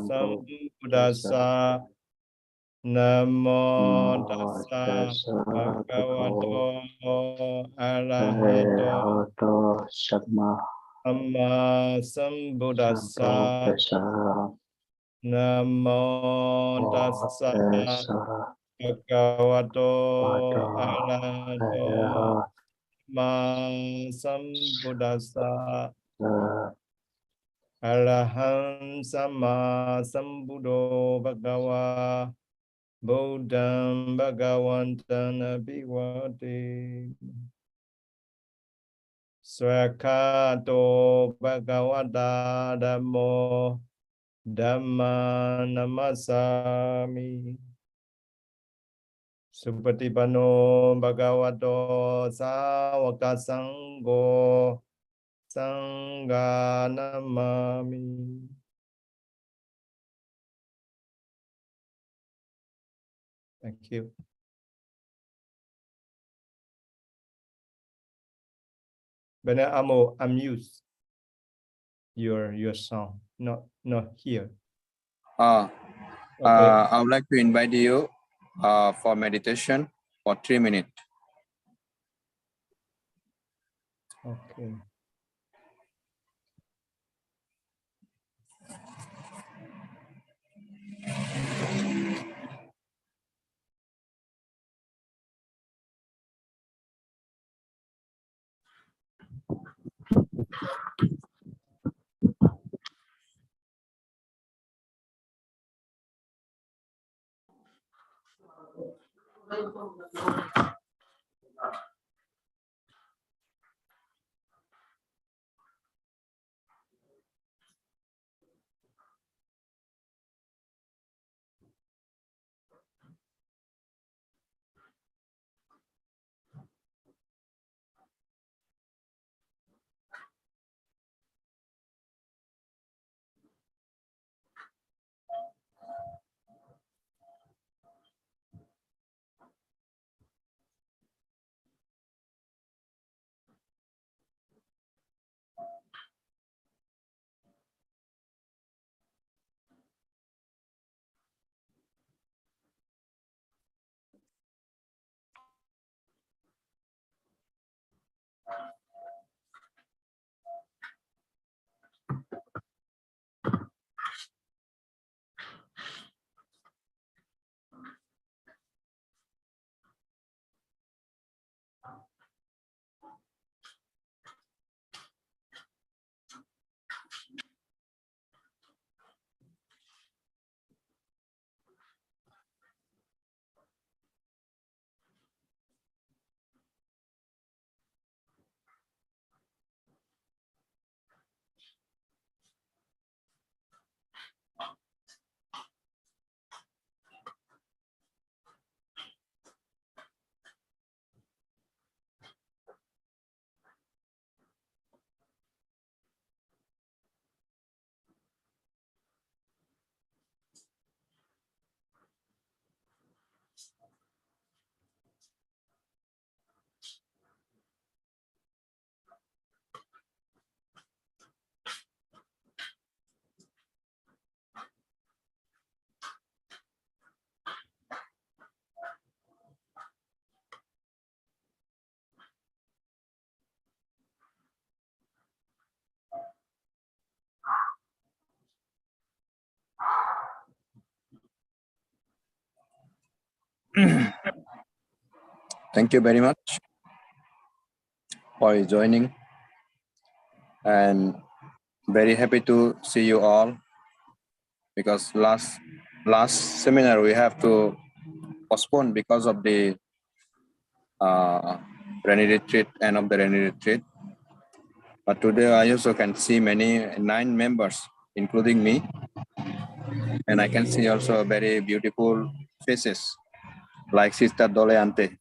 Sambuddhassa. Namo tassa bhagavato arahato Samma Sambuddhassa. Namo tassa bhagavato arahato Samma Sambuddhassa. Araham Samma Sambuddho Bhagava Buddham Bhagavantam Abhivate. Swakato Bhagavata Dhammo Dhamma Namasami. Supatipano Bhagavato Sāvaka Sangho Sangha Namami. Thank you. But Amo, unmute your song, not here. Okay. I would like to invite you for meditation for 3 minutes. Okay. Thank you very much for joining, and very happy to see you all, because last seminar we have to postpone because of the rainy retreat, end of the rainy retreat. But today I also can see 9 members, including me, and I can see also very beautiful faces like Sister Doleante.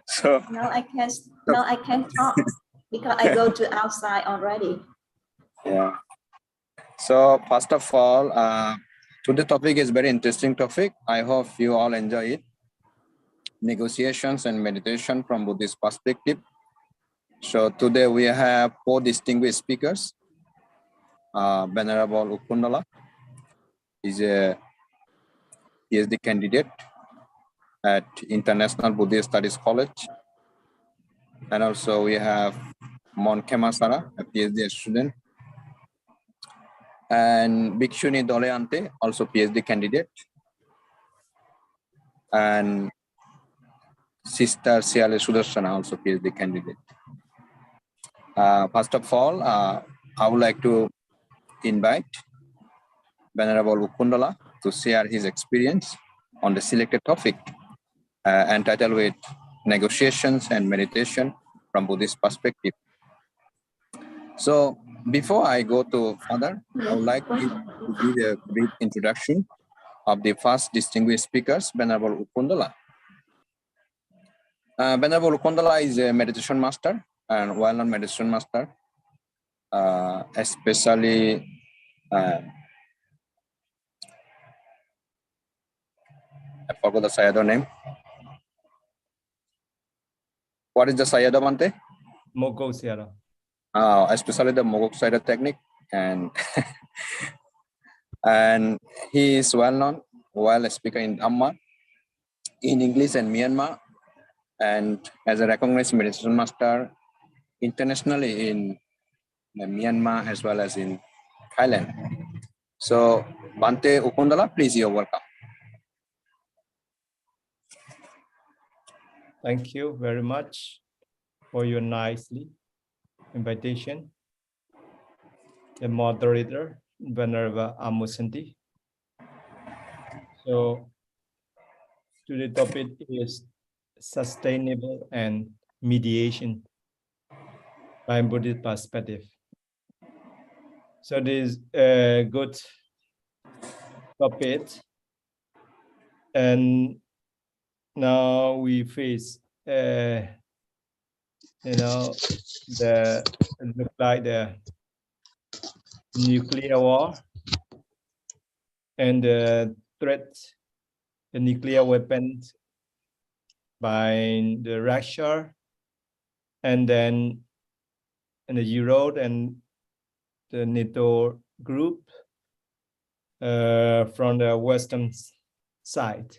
So now I can talk because I go to outside already. Yeah. So first of all, today's topic is very interesting topic. I hope you all enjoy it. Negotiations and meditation from Buddhist perspective. So today we have 4 distinguished speakers. Venerable Ukundala is a PhD candidate at International Buddhist Studies College. And also we have Mon Kemasara, a PhD student. And Bhikshuni Doleante, also PhD candidate. And Sister Siale Sudarsana, also PhD candidate. First of all, I would like to invite Venerable Ukundala to share his experience on the selected topic entitled with Negotiations and Meditation from Buddhist Perspective. So before I go to further, I would like to give a brief introduction of the first distinguished speakers, Venerable Ukundala. Venerable Ukundala is a meditation master and well-known meditation master, especially I forgot the Sayadaw name. What is the Sayadaw, Bante? Mogok Sayadaw. Especially the Mogok Sayadaw technique, and and he is well-known, well speaker in Dhamma, in English and Myanmar, and as a recognized meditation master internationally in Myanmar as well as in Thailand. So, Bante Ukundala, please, you're welcome. Thank you very much for your nicely invitation. The moderator, Venerable Amusanti. So today's topic is sustainable and mediation by Buddhist perspective. So this is a good topic, and now we face, look like the nuclear war and the threat, the nuclear weapons by the Russia, and then in the Europe and the NATO group from the Western side.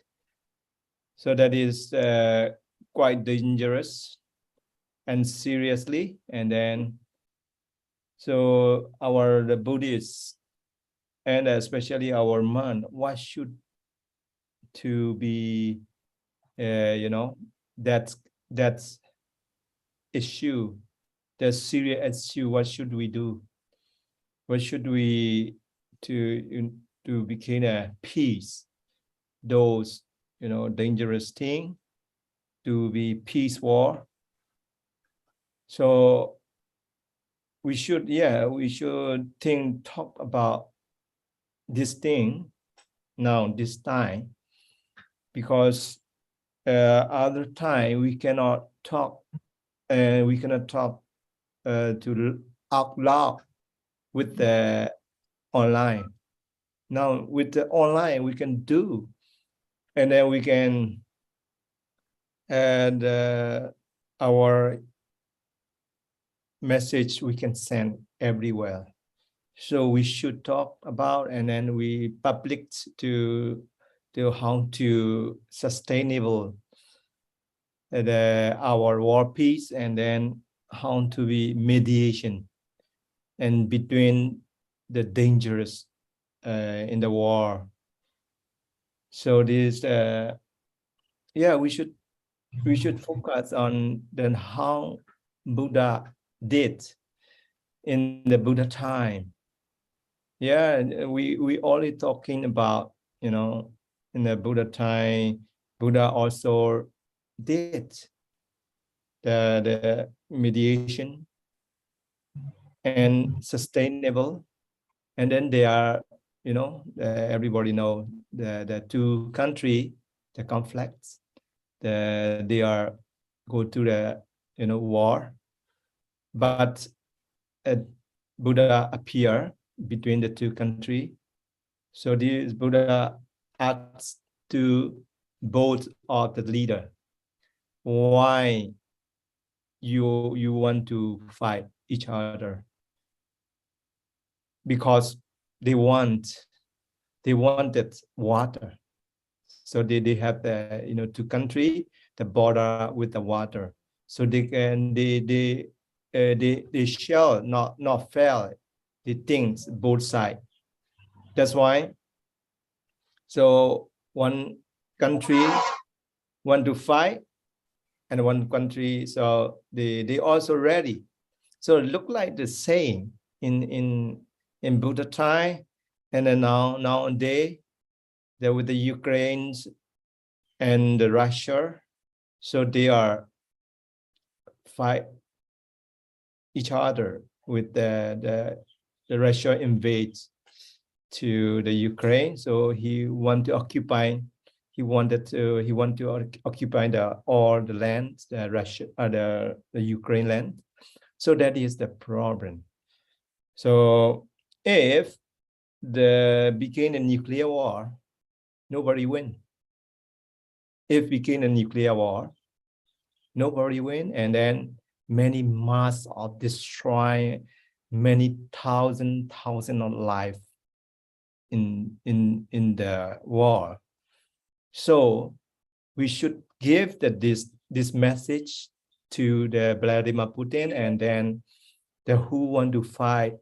So that is quite dangerous and seriously. And then, so the Buddhists and especially our monk, what should to be, that's issue, the serious issue. What should we do? What should we to become a peace? Those dangerous thing to be peace war. So we should talk about this thing now this time, because other time we cannot talk to out loud with the online. Now with the online we can do, and then we can add our message we can send everywhere. So we should talk about, and then we public to how to sustainable our war peace, and then how to be mediation and between the dangerous in the war. So this we should focus on then how Buddha did in the Buddha time. We only talking about in the Buddha time. Buddha also did the mediation and sustainable, and then they are everybody know the two country, the conflicts, they are go to the war, but Buddha appear between the two country. So this Buddha asks to both of the leader, why you want to fight each other? because they wanted water. So they have the, you know, two country, the border with the water. So they can they shall not fail the things both sides. That's why. So one country want to fight, and one country, so they also ready. So it look like the same in Buddha time, and then nowadays there with the Ukrainians and the Russia, so they are fight each other with the Russia invades to the Ukraine, so he want to occupy. He want to occupy all the land, the Russia, the Ukraine land. So that is the problem. So if the begin a nuclear war, nobody win. If begin a nuclear war, nobody win, and then many mass of destroy many thousand of life in the war. So we should give this message to the Vladimir Putin, and then the who want to fight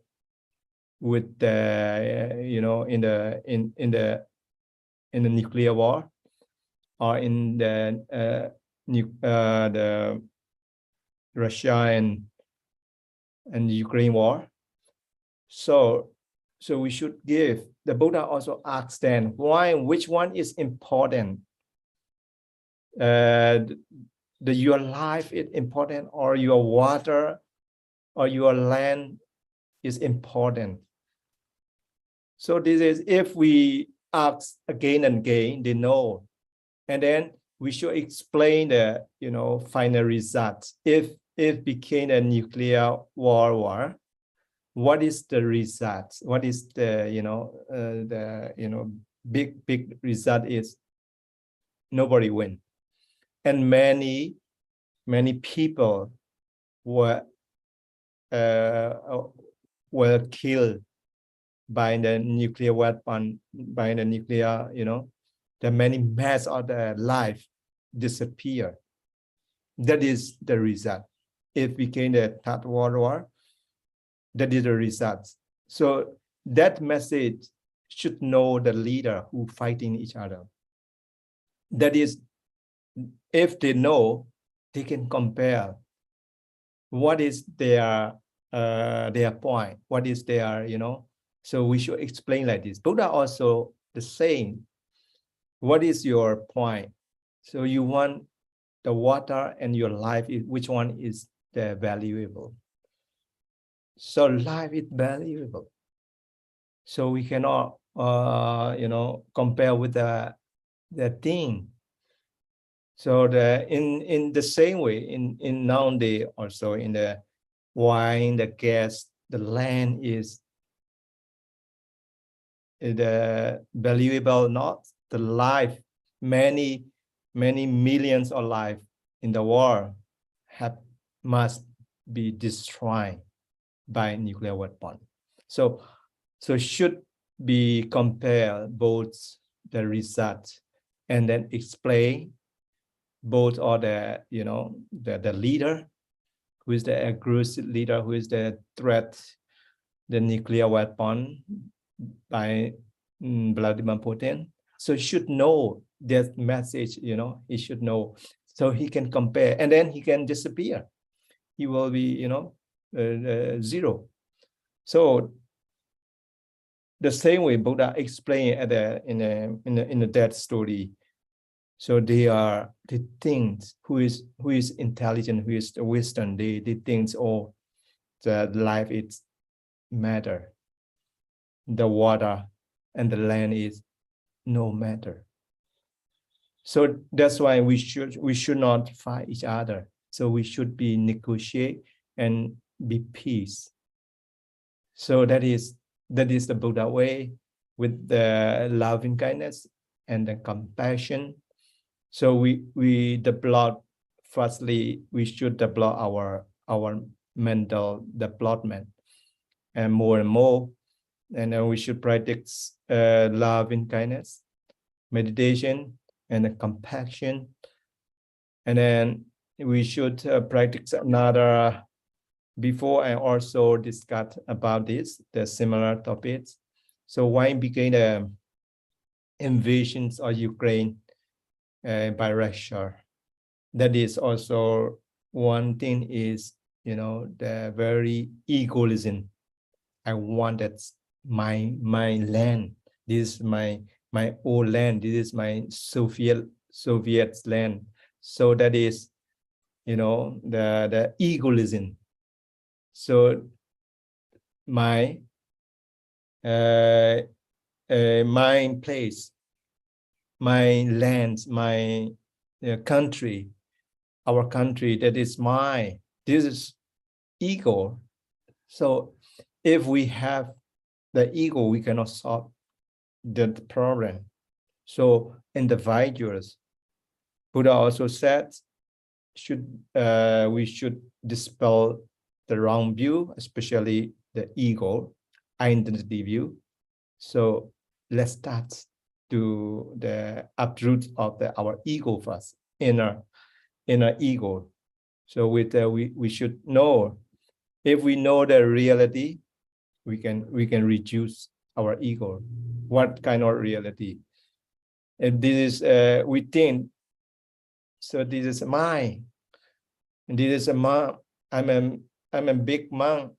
with the in the nuclear war, or in the Russia and Ukraine war. So we should give. The Buddha also asks then which one is important. Your life is important, or your water or your land is important. So this is, if we ask again and again, they know. And then we should explain the final results. If became a nuclear war, what is the result? What is the big result is nobody win, and many people were killed by the nuclear weapon, by the nuclear, the many mass of the life disappear. That is the result. If became the Third World War, that is the result. So that message should know the leader who fighting each other. That is, if they know, they can compare what is their point, what is their, so we should explain like this. Buddha also the same. What is your point? So you want the water and your life, which one is the valuable? So life is valuable. So we cannot compare with the thing. So in the same way, in nowadays also, in the wine, the gas, the land is the valuable, not the life. Many millions of life in the world must be destroyed by nuclear weapon. So should be compare both the results, and then explain both are the the leader, who is the aggressive leader, who is the threat, the nuclear weapon by Vladimir Putin. So he should know that message, he should know, so he can compare, and then he can disappear. He will be, zero. So the same way Buddha explained at in the death story. So they are the things who is intelligent, who is the wisdom. They think, oh, the life is matter. The water and the land is no matter. So that's why we should not fight each other. So we should be negotiate and be peace. So that is the Buddha way, with the loving kindness and the compassion. So we develop, firstly, we should develop our mental development, and more and then we should practice love and kindness, meditation, and compassion. And then we should practice another. Before I also discussed about this, the similar topics. So why became the invasions of Ukraine by Russia? That is also one thing is, the very egoism. I wanted my land. This is my old land. This is my Soviet land. So that is, the egoism. So my place, my land, my country, our country, that is mine. This is ego. So if we have the ego, we cannot solve the problem. So individuals, Buddha also said, we should dispel the wrong view, especially the ego, identity view. So let's start to the uproot of our ego first, inner ego. So with we should know, if we know the reality, we can reduce our ego. What kind of reality? If this is we think, so this is mine. And this is a monk. I'm a big monk.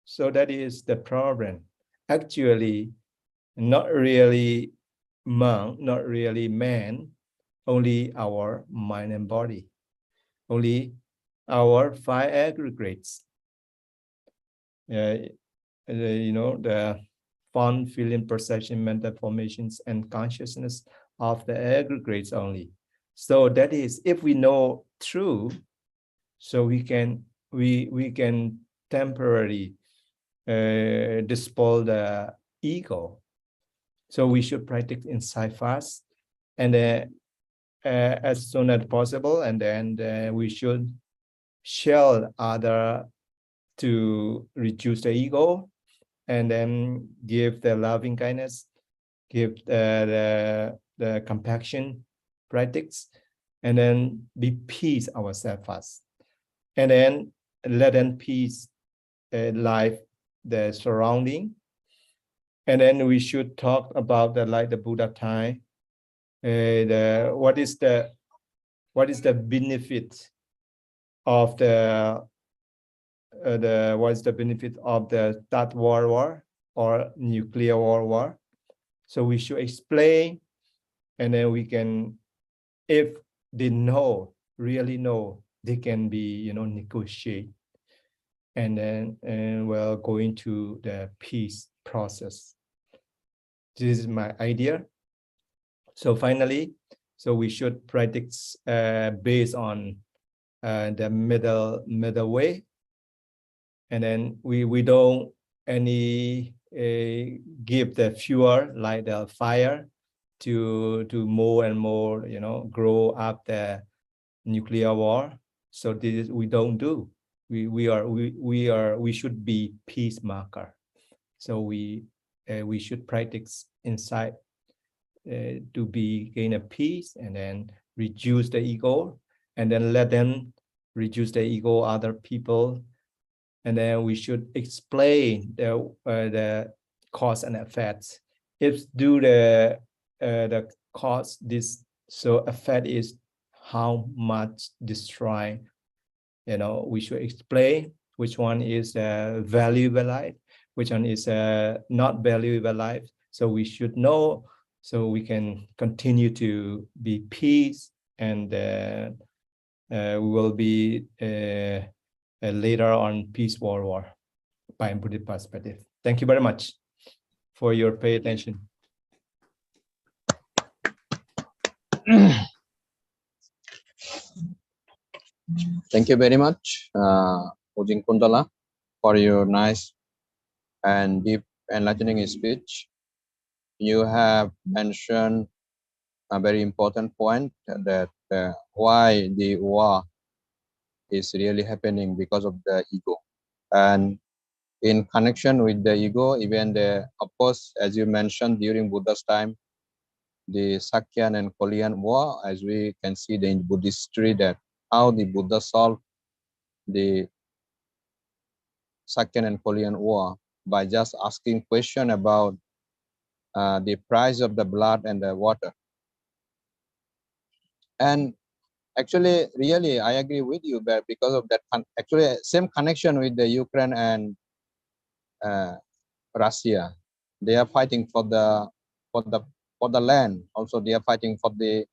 So that is the problem. Actually, not really monk, not really man, only our mind and body, only our 5 aggregates. The form, feeling, perception, mental formations, and consciousness of the aggregates only. So that is, if we know true, so we can temporarily dispel the ego. So we should practice inside fast, and as soon as possible, and then we should share other to reduce the ego, and then give the loving kindness, give the compassion practice, and then be peace ourselves first, and then let in peace life, the surrounding. And then we should talk about like the Buddha time, what is the benefit of what is the benefit of the Third World War or nuclear world war. So we should explain, and then we can, if they really know, they can be, negotiate, and then we'll go into the peace process. This is my idea. So finally, so we should practice based on the middle way, and then we don't give the fuel like the fire to more and more, grow up the nuclear war. So this is, we don't do. We should be peace marker. So we should practice inside to gain a peace, and then reduce the ego, and then let them reduce the ego, other people, and then we should explain the cause and effects. If do the cause, this so effect is how much destroy. We should explain which one is valuable life, which one is not valuable life. So we should know, so we can continue to be peace, and we will be later on peace world war by Buddhist perspective. Thank you very much for your pay attention. Thank you very much, Ujing Kuntala, for your nice and deep enlightening speech. You have mentioned a very important point, that why the war is really happening because of the ego. And in connection with the ego, even of course, as you mentioned, during Buddha's time, the Sakyan and Kolian war, as we can see in Buddhist history, that how the Buddha solved the Sakyan and Kolian war by just asking question about the price of the blood and the water. And actually, really, I agree with you, but because of that, actually, same connection with the Ukraine and Russia, they are fighting for the land. Also, they are fighting for the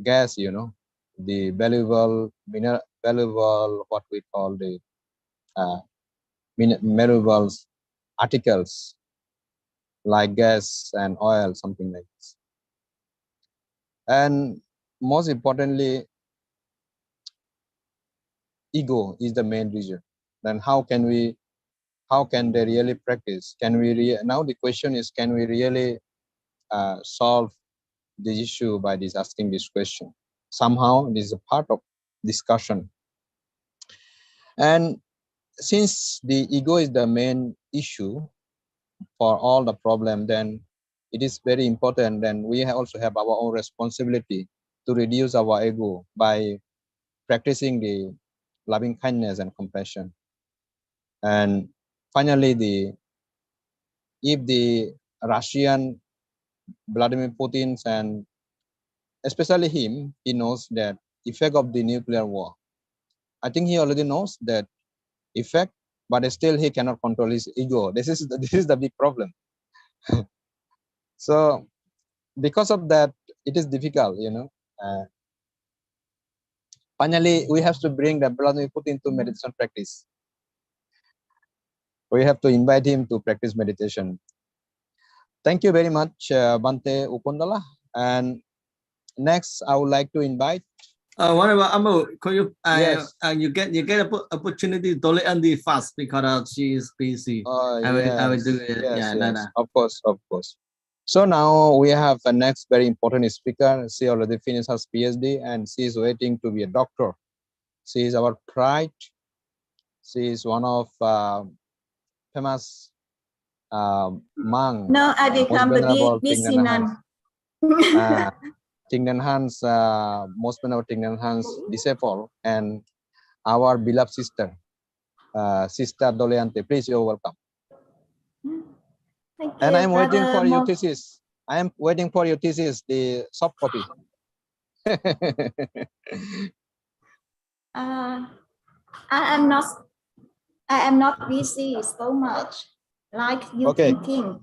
gas. You know, the valuable what we call the valuable articles like gas and oil, something like this. And most importantly, ego is the main reason. Then how can they really practice? Can we now the question is, can we really solve the issue by asking this question? Somehow this is a part of discussion. And since the ego is the main issue for all the problem, then it is very important. Then we also have our own responsibility to reduce our ego by practicing the loving kindness and compassion. And finally, if the Russian Vladimir Putin, and especially him, he knows that effect of the nuclear war. I think he already knows that effect, but still he cannot control his ego. This is the big problem. So because of that, it is difficult, you know. Finally, we have to bring the Vladimir Putin to meditation practice. We have to invite him to practice meditation. Thank you very much, Bante Upundala. And next, I would like to invite. What about Amo? Could you? Yes. You get opportunity to let Andy fast because she is busy. I will do it. Yes, yes. Of course. So now we have the next very important speaker. She already finished her PhD and she is waiting to be a doctor. She is our pride. She is one of famous monk. No, I become the DC nun. Tingnan Han's most venerable Tingnan Han's disciple and our beloved sister, Sister Doleante. Please, you're welcome. Thank you, and I'm waiting for your thesis. I am waiting for your thesis, the soft copy. I am not busy so much like you thinking.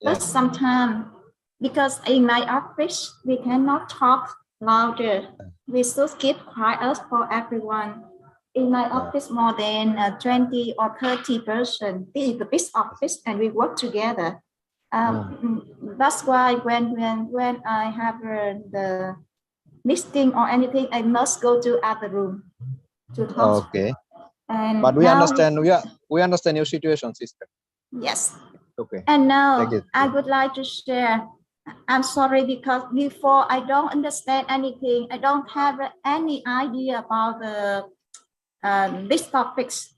But sometimes, because in my office, we cannot talk louder. We should keep quiet for everyone. In my office, more than 20 or 30 persons. This is the big office and we work together. That's why when I have the meeting or anything, I must go to other room to talk. Okay. And but we understand. We understand your situation, sister. Yes. Okay. And now I would like to share. I'm sorry because before I don't understand anything. I don't have any idea about these topics.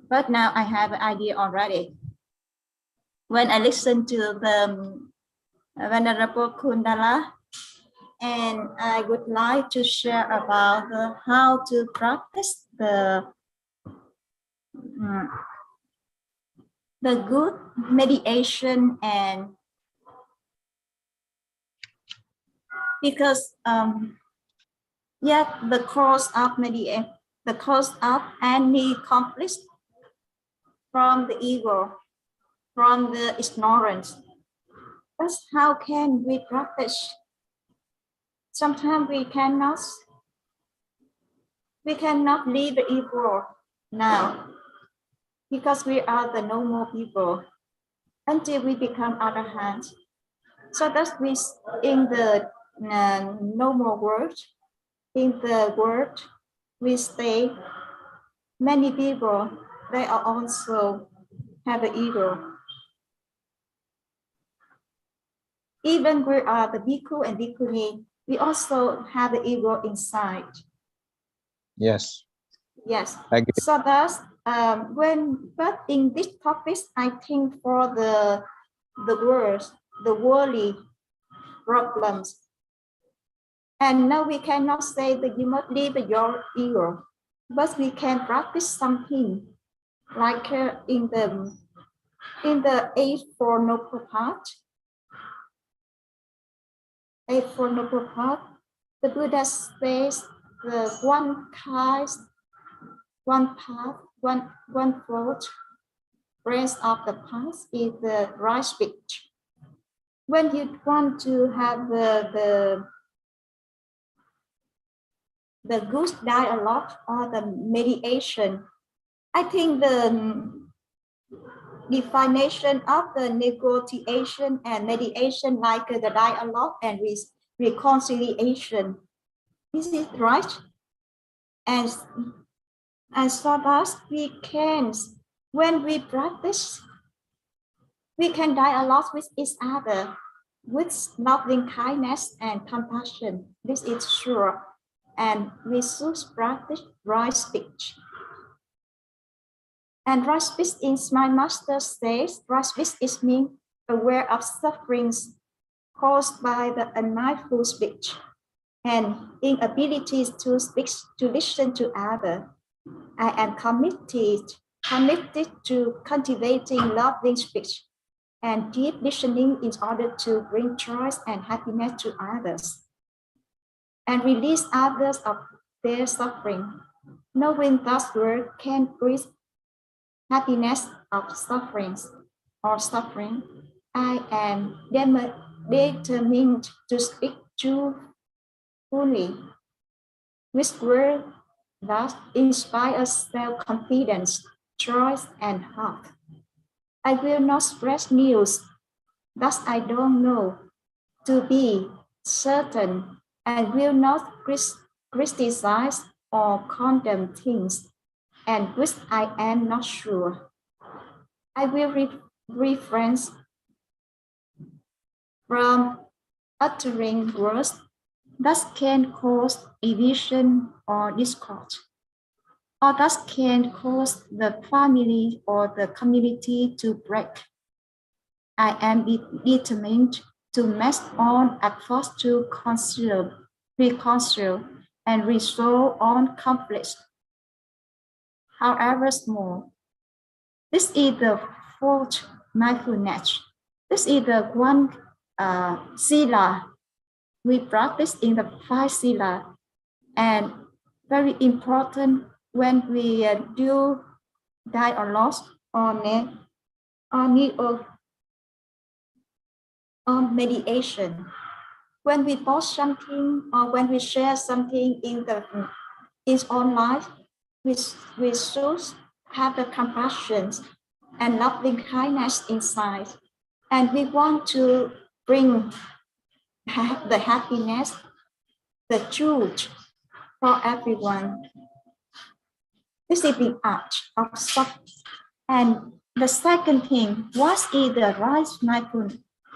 But now I have an idea already. When I listen to the Venerable Kundala, and I would like to share about how to practice the good meditation, and because the cause of meditation, the cause of any conflict from the ego, from the ignorance. But how can we practice? Sometimes we cannot leave the ego now because we are the normal people until we become arahant. So that we in the normal world, in the world we stay, many people, they are also have an ego. Even we are the bhikkhu and bhikkhuni, we also have the ego inside. Yes. Yes. So thus but in this topic, I think for the worldly problems, and now we cannot say that you must leave your ego, but we can practice something like in the Eightfold Noble Path. Eightfold Noble Path, the Buddha says the one path, one fold rest of the path is the right speech. When you want to have the good dialogue or the mediation, I think the definition of the negotiation and mediation like the dialogue and reconciliation. Is it right? And so that we can, when we practice, we can dialogue with each other with loving kindness and compassion. This is sure. And we should practice right speech. And right speech is, my master says, right speech is being aware of sufferings caused by the unmindful speech and inabilities to speak, to listen to others. I am committed to cultivating loving speech and deep listening in order to bring joy and happiness to others and release others of their suffering. Knowing that word can bring happiness of sufferings or suffering, I am determined to speak truthfully with words that inspire self-confidence, joy, and hope. I will not spread news that I don't know to be certain. I will not criticize or condemn things and which I am not sure. I will refrain from uttering words that can cause division or discord, or that can cause the family or the community to break. I am determined to make all efforts to reconcile, and resolve all conflicts, however small. This is the fourth mindfulness. This is the one sila we practice in the 5 sila, and very important when we do dialogue on mediation. When we post something or when we share something in own life, we should have the compassion and loving kindness inside, and we want to bring the happiness, the truth for everyone. This is the art of suffering. And the second thing, what is the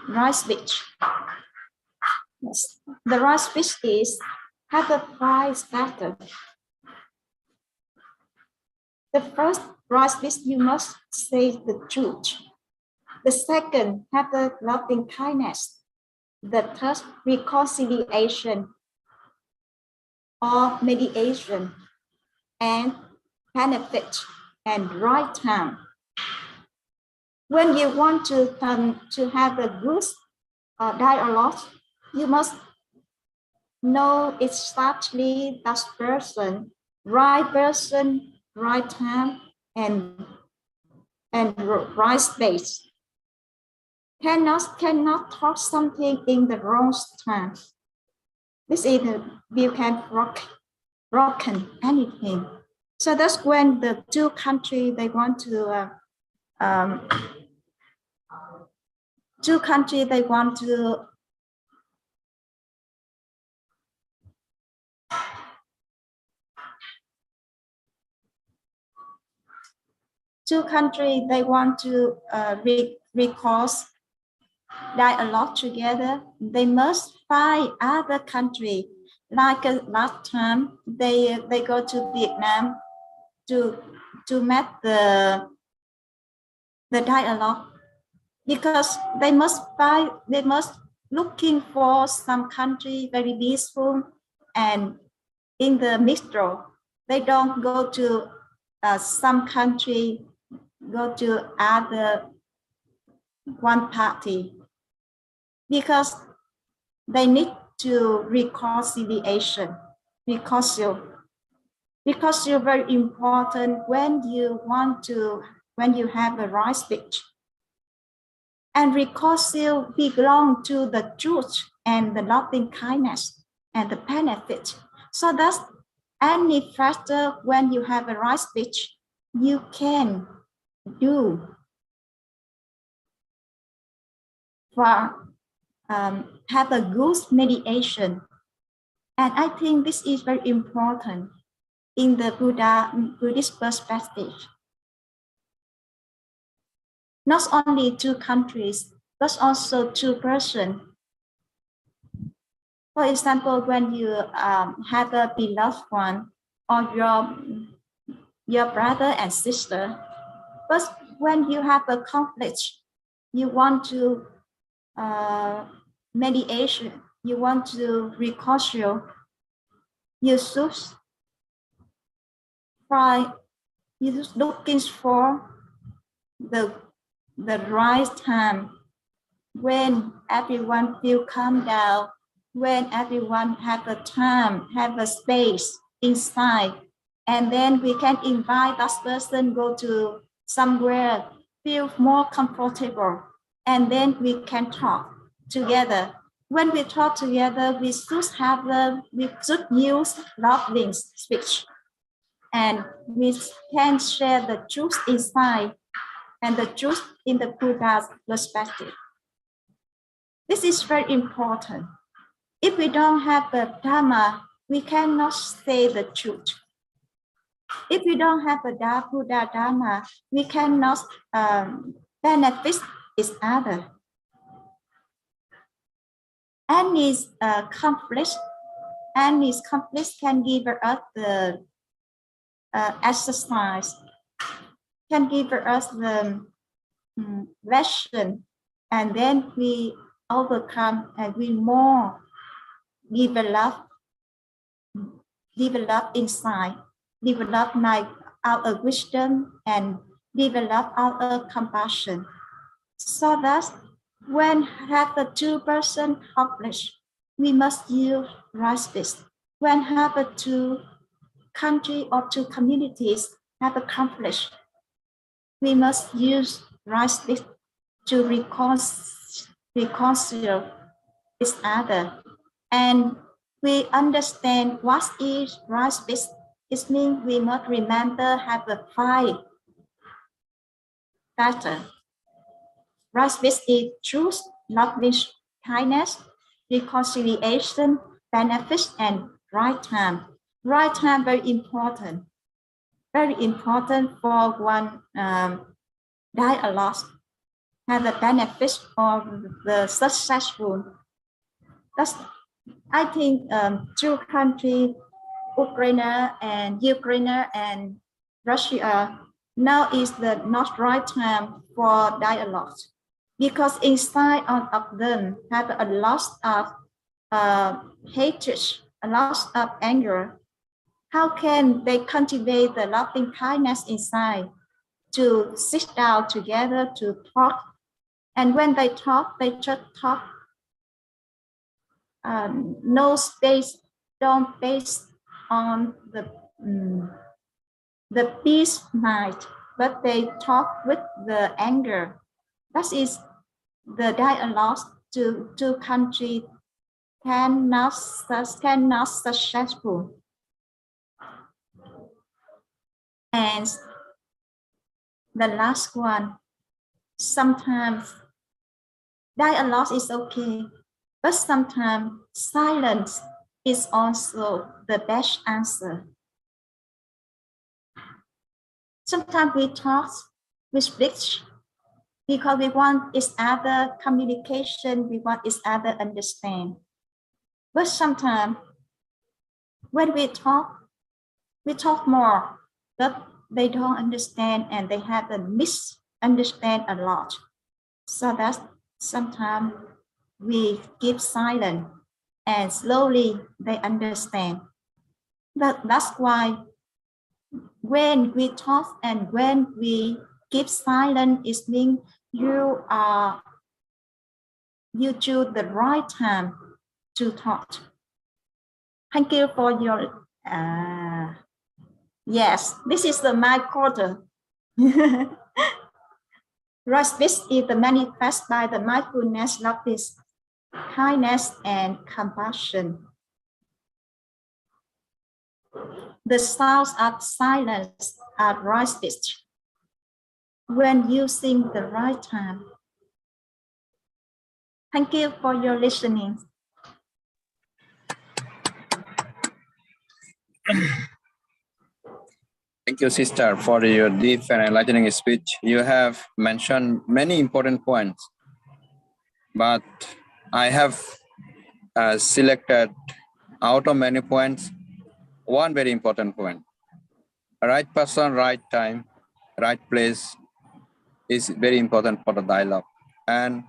right speech? Yes. The right speech is have a 5 factors. The first, right speech, you must say the truth. The second, have the loving kindness. The third, reconciliation or mediation, and benefit and right time. When you want to have a good dialogue, you must know exactly that person, right time, and right space. Cannot talk something in the wrong time. This is you can broken anything. So that's when the two countries they want to recourse dialogue together. They must find other country. Like last time, they go to Vietnam to to make the dialogue, because they must looking for some country very peaceful, and in the middle they don't go to some country, go to other one party, because they need to reconciliation. Reconcile very important when you have a right speech. And reconcile belong to the truth and the loving kindness and the benefit. So that's any factor when you have a right speech, you can do for have a good mediation. And I think this is very important in the Buddhist perspective. Not only two countries, but also two persons. For example, when you have a beloved one or your brother and sister, but when you have a conflict, you want to mediation, you want to reconcile, you should try, you looking for the right time when everyone feel calm down, when everyone have a time, have a space inside, and then we can invite that person go to somewhere, feel more comfortable, and then we can talk together. When we talk together, we should use loving speech, and we can share the truth inside and the truth in the Buddha's perspective. This is very important. If we don't have the dhamma, we cannot say the truth. If we don't have the Buddha dhamma, we cannot benefit each other. Any conflict can give us the exercise, can give us the lesson, and then we overcome and we more develop inside, develop like our wisdom and develop our compassion. So that when have the two person conflict, we must use right speech. When have a two country or two communities have a conflict, we must use right speech to reconcile each other. And we understand what is right speech. It means we must remember have a 5 factor. Right speech is truth, loving kindness, reconciliation, benefits, and right time. Right time very important for one dialogue, have the benefits of the successful. That's, I think two countries, Ukraine and Russia, now is the not right time for dialogue, because inside of them have a lot of hatred, a lot of anger. How can they cultivate the loving kindness inside to sit down together to talk? And when they talk, they just talk. No space, don't base on the peace mind, but they talk with the anger. That is the dialogue to two countries cannot successful. And the last one, sometimes dialogue is okay, but sometimes silence is also the best answer. Sometimes we talk, we speak, because we want each other communication, we want each other understand. But sometimes when we talk more, but they don't understand and they have a misunderstand a lot. So that's sometimes we keep silent and slowly they understand. That's why when we talk and when we keep silent, it means you choose the right time to talk. Thank you for your yes, this is the my quarter. Right, this is the manifest by the mindfulness, love, peace, kindness, and compassion. The sounds of silence are right pitch when using the right time. Thank you for your listening. Thank you, sister, for your deep and enlightening speech. You have mentioned many important points, but I have selected out of many points, one very important point. Right person, right time, right place is very important for the dialogue. And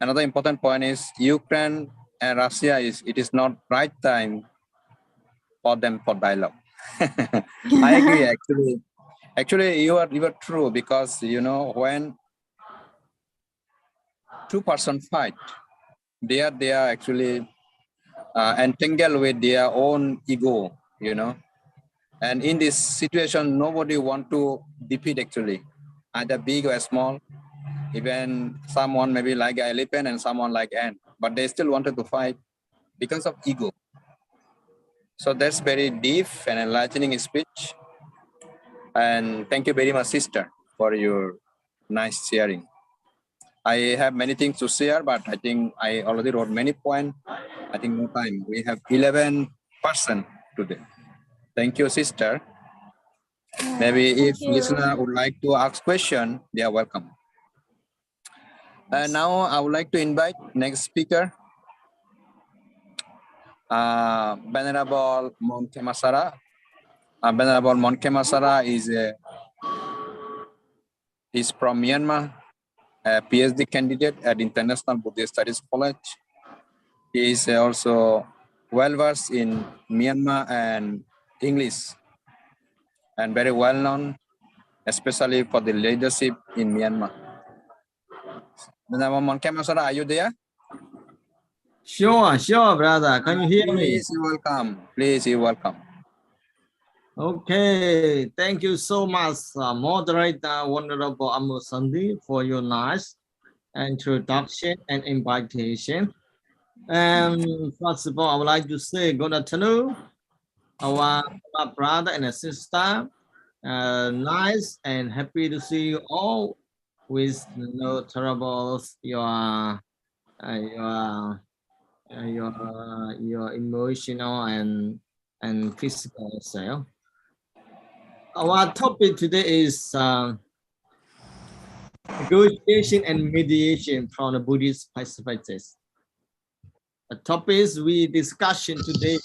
another important point is Ukraine and Russia it is not right time for them for dialogue. I agree, actually. Actually, you are true, because when two persons fight, they are actually entangled with their own ego, and in this situation, nobody want to defeat, actually, either big or small, even someone maybe like an elephant and someone like ant, but they still wanted to fight because of ego. So that's very deep and enlightening speech. And thank you very much, sister, for your nice sharing. I have many things to share, but I think I already wrote many points. I think no time. We have 11 person today. Thank you, sister. Maybe if listener would like to ask question, they are welcome. And now I would like to invite next speaker, Venerable Monke Masara. Venerable Monke Masara is from Myanmar, a PhD candidate at International Buddhist Studies College. He is also well-versed in Myanmar and English, and very well-known, especially for the leadership in Myanmar. Venerable Monke Masara, are you there? Sure, brother. Can you hear me? Please, you're welcome. Please, you're welcome. Okay, thank you so much, moderator, Wonderful Amusandi, for your nice introduction and invitation. First of all, I would like to say good afternoon, our brother and sister. Nice and happy to see you all with no troubles. Your emotional and physical self. Our topic today is negotiation and mediation from the Buddhist perspective. The topics we discussion today: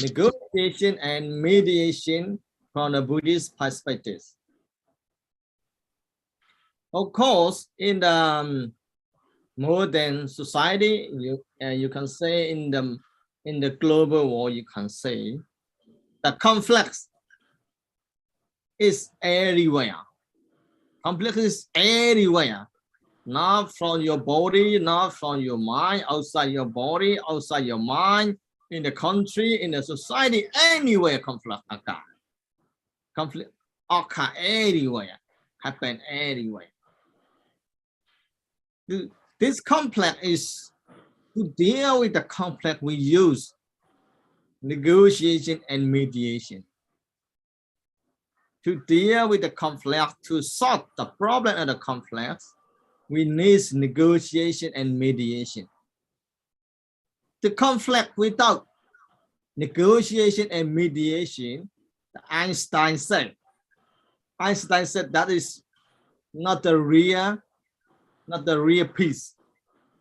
negotiation and mediation from the Buddhist perspective. Of course, in the modern society, you can say in the global world, you can say the conflict is everywhere. Conflict is everywhere, not from your body, not from your mind, outside your body, outside your mind, in the country, in the society, anywhere conflict occur. Conflict occur everywhere, happen everywhere. This conflict is to deal with the conflict we use negotiation and mediation. To deal with the conflict, to solve the problem of the conflict, we need negotiation and mediation. The conflict without negotiation and mediation, Einstein said that is not the real peace,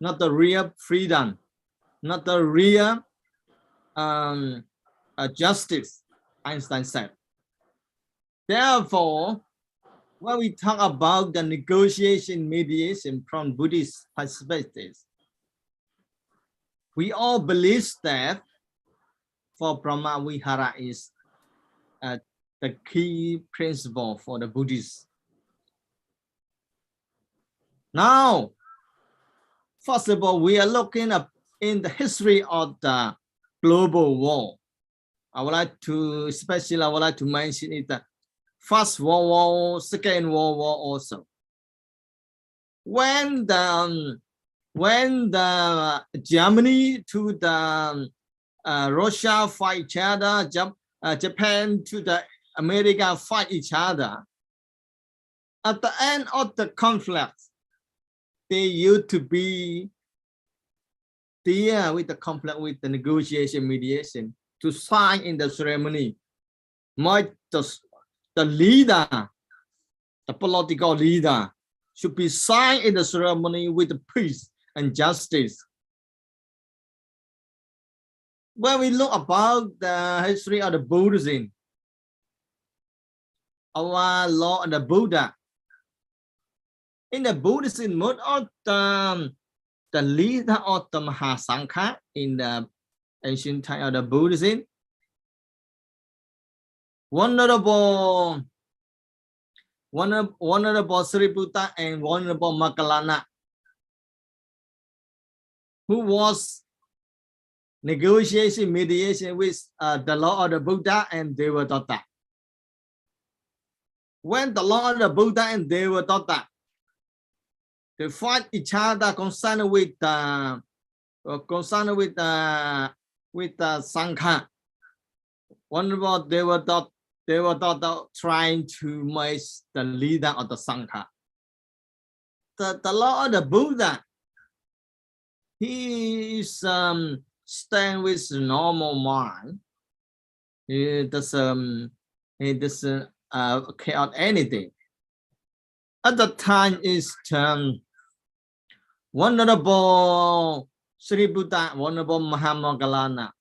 not the real freedom, not the real justice, Einstein said. Therefore, when we talk about the negotiation mediation from Buddhist perspective, we all believe that for Brahma Vihara is the key principle for the Buddhists. Now, first of all, we are looking up in the history of the global war. I would like to mention it, the First World War, Second World War also. When the Germany to the Russia fight each other, Japan to the America fight each other, at the end of the conflict, they used to be there with the conflict, with the negotiation, mediation, to sign in the ceremony. The leader, the political leader, should be signed in the ceremony with the peace and justice. When we look about the history of the Buddhism, our Lord and the Buddha, in the Buddhism, most of the leader of the Mahasangha in the ancient time of the Buddhism, Venerable Sariputta and Venerable Moggallana, who was negotiation, mediation with the Lord of the Buddha and Devadatta. When the Lord of the Buddha and Devadatta, they fight each other concerned with the Sangha. Venerable Devadatta trying to make the leader of the Sangha. The Lord of the Buddha, he is staying with normal mind. He doesn't care about anything. At the time is Venerable Sariputta, Venerable Moggallana,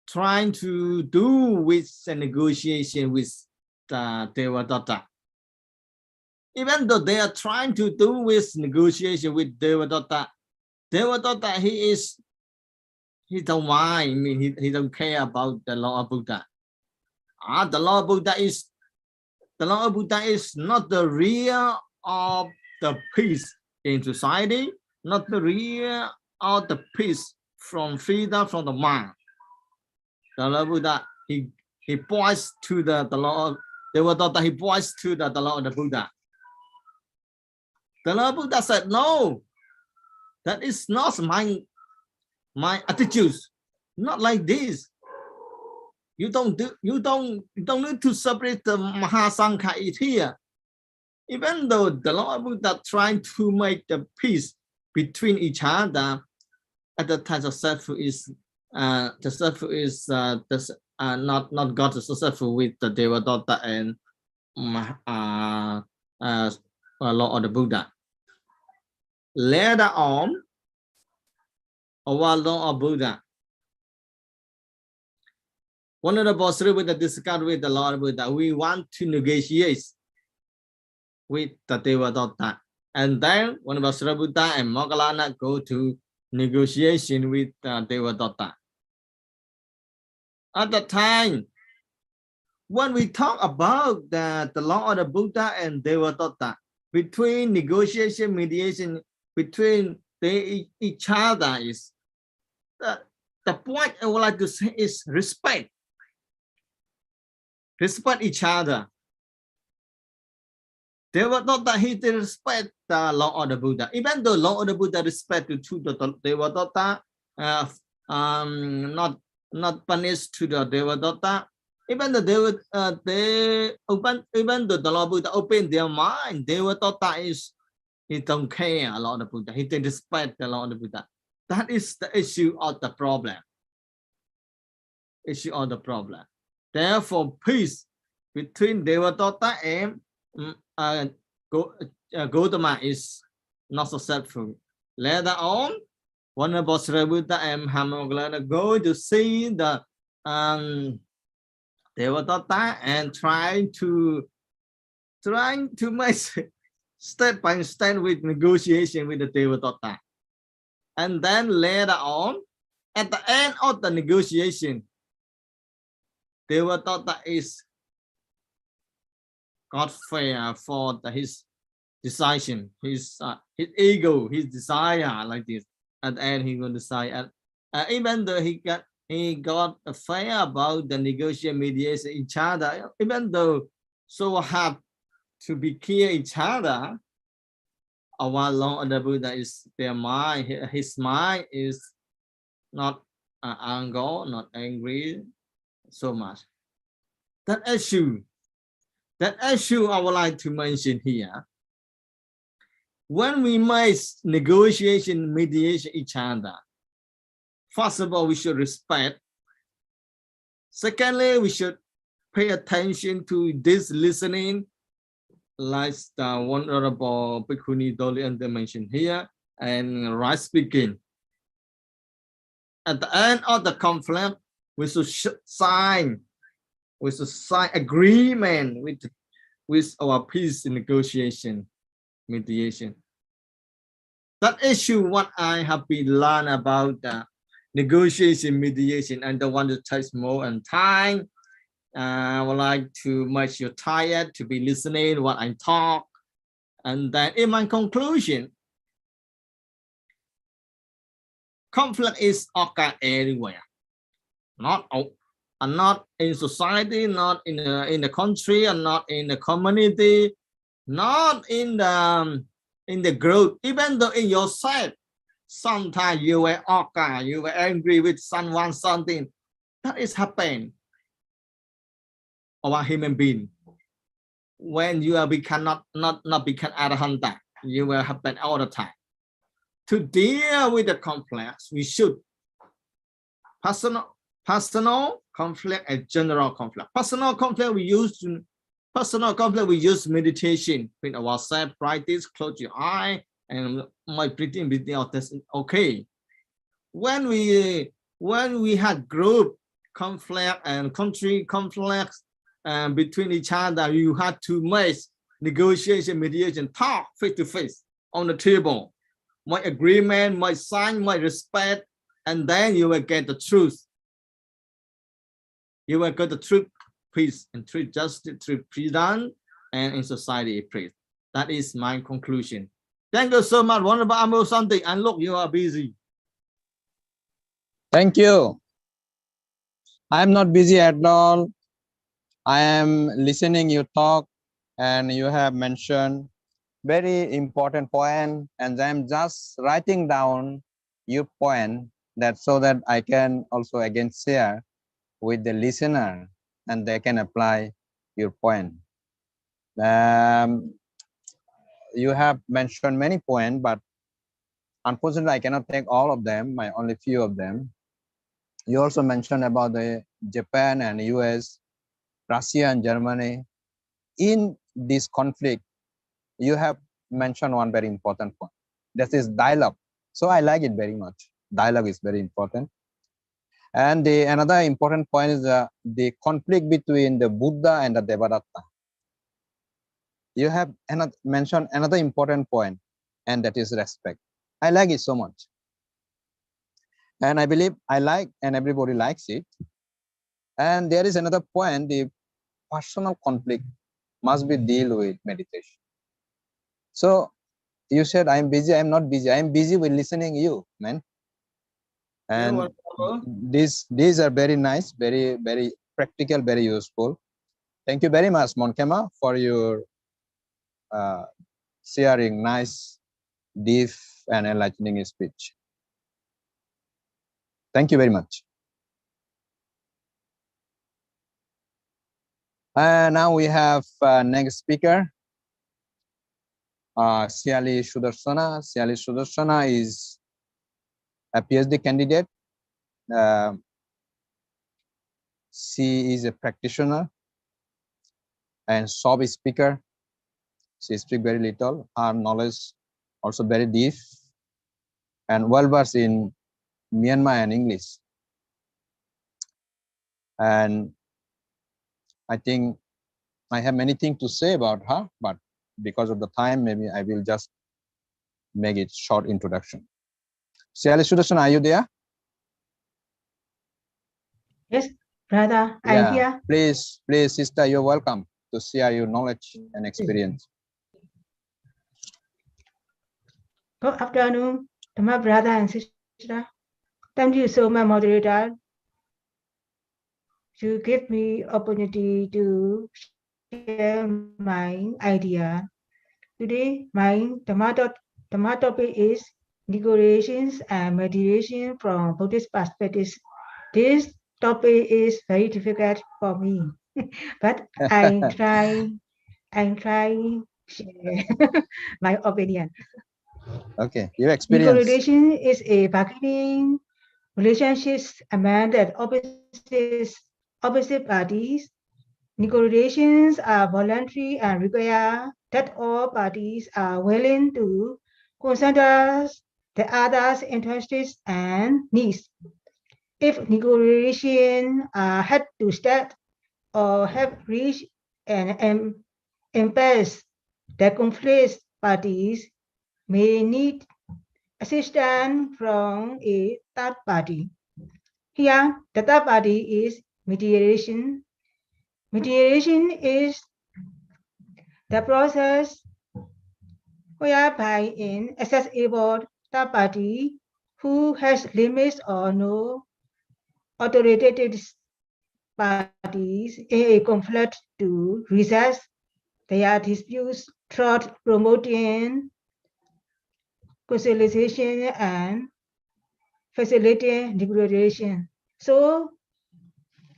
trying to do with a negotiation with the Devadatta. Even though they are trying to do with negotiation with Devadatta, he don't mind. I mean, he don't care about the Lord of Buddha. The Lord of Buddha is not the real of the peace in society, not the real of the peace from freedom from the mind. The Lord Buddha, he points to the Lord Devadatta, he points to the Lord of the Buddha. The Lord Buddha said, no, that is not my attitude, not like this. You don't need to separate the Mahasangha here. Even though the Lord Buddha trying to make the peace between each other, at the time of successful is not got successful with the Devadatta and Lord of the Buddha. Later on, our Lord of Buddha, one of the bosses with the discuss with the Lord of Buddha, we want to negotiate with the Devadatta. And then one of the Sariputta and Moggallana go to negotiation with the Devadatta. At the time, when we talk about the Lord of the Buddha and Devadatta, between negotiation, mediation, between each other is the point I would like to say is respect. Respect each other. Devadatta, he did respect the Lord of the Buddha. Even though Lord of the Buddha respected to the Devadatta, not punished to the Devadatta. Even the Lord Buddha opened their mind, Devadatta he don't care a lot of Buddha. He didn't respect the Lord of the Buddha. That is the issue of the problem. Issue of the problem. Therefore, peace between Devadatta and Gautama is not successful. Later on, Venerable Sariputta and Moggallana go to see the Devadatta and try to trying to make step by step with negotiation with the Devadatta. And then later on, at the end of the negotiation, Devadatta is got fair for his decision, his ego, his desire, like this. At the end, he will decide. Even though he got a fair about the negotiation, mediation each other, even though so hard to be clear each other, our Lord the Buddha is their mind. His mind is not anger, not angry so much. That issue I would like to mention here. When we make negotiation, mediation each other, first of all, we should respect. Secondly, we should pay attention to this listening, like the Honorable Bhikkhuni Dolian mentioned here, and right speaking. At the end of the conflict, we should sign agreement with our peace negotiation, mediation. That issue, what I have been learned about the negotiation, mediation, I don't want to take more and time. I would like to make you tired to be listening what I talk. And then in my conclusion, conflict is occur everywhere, not in society, not in the country, and not in the community, not in the group. Even though in yourself, sometimes you were occur, you were angry with someone, something that is happening. Our human being, when you cannot become arahanta, you will happen all the time. To deal with the complex, we should personal conflict and general conflict. Personal conflict we use meditation with ourselves, practice, close your eye, and my breathing out. That's okay. When we had group conflict and country conflicts between each other, you had to make negotiation, mediation, talk face to face on the table, my agreement, my sign, my respect, and then you will get the truth. You will get the truth, peace, and truth justice, truth freedom, and in society, peace. That is my conclusion. Thank you so much. Wonderful Amo something. And look, you are busy. Thank you. I am not busy at all. I am listening you talk, and you have mentioned very important point, and I'm just writing down your point that so that I can also again share with the listener and they can apply your point. You have mentioned many points, but unfortunately I cannot take all of them, only few of them. You also mentioned about the Japan and US, Russia and Germany. In this conflict, you have mentioned one very important point. That is dialogue. So I like it very much. Dialogue is very important. And another important point is the conflict between the Buddha and the Devadatta. You have mentioned another important point, and that is respect. I like it so much. And I believe I like, and everybody likes it. And there is another point, the personal conflict must be dealt with meditation. So you said I'm busy, I'm not busy. I'm busy with listening you, man. And these are very nice, very, very practical, very useful. Thank you very much, Monkema, for your sharing nice, deep, and enlightening speech. Thank you very much. Now we have next speaker, Siali Sudarsana. Siali Sudarsana is a PhD candidate. She is a practitioner and soft speaker. She speaks very little. Her knowledge also very deep and well versed in Myanmar and English. And I think I have many things to say about her, but because of the time, maybe I will just make it short introduction. Siali Sudarshan, are you there? Yes, brother, I'm Yeah, here. please, sister, you're welcome to share your knowledge and experience. Good afternoon to my brother and sister. Thank you so much, moderator, to give me opportunity to share my idea. Today, my Dhamma topic is negotiations and mediation from Buddhist perspective. This topic is very difficult for me, but I'm trying share my opinion. Okay, your experience. Negotiation is a bargaining relationships among the opposite parties. Negotiations are voluntary and require that all parties are willing to consider the other's interests and needs. If negotiations had to start or have reached an impasse, the conflict parties may need assistance from a third party. Here, the third party is mediation. Mediation is the process whereby an accessible third party who has limits or no authoritative parties in a conflict to resolve their disputes through promoting conciliation and facilitating negotiation. So,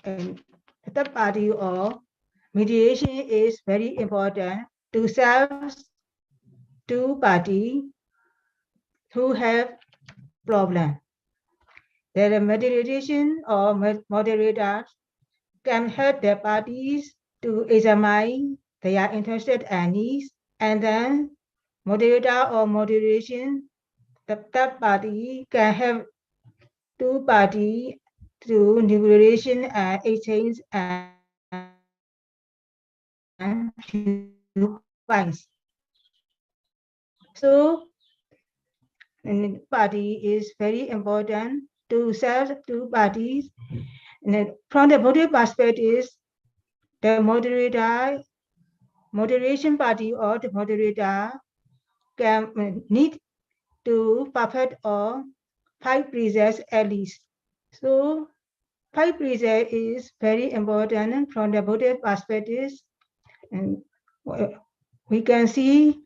the third party or mediation is very important to solve two parties who have problem. The mediation or moderators can help the parties to examine their interests and needs, and then moderator or moderation, the third party can help two parties to negotiation and exchange and viewpoints. So, party is very important to serve two parties. And from the Buddhist perspective, the moderation party or the moderator can need to perfect or 5 precepts at least. So 5 precepts is very important from the Buddhist perspective. And we can see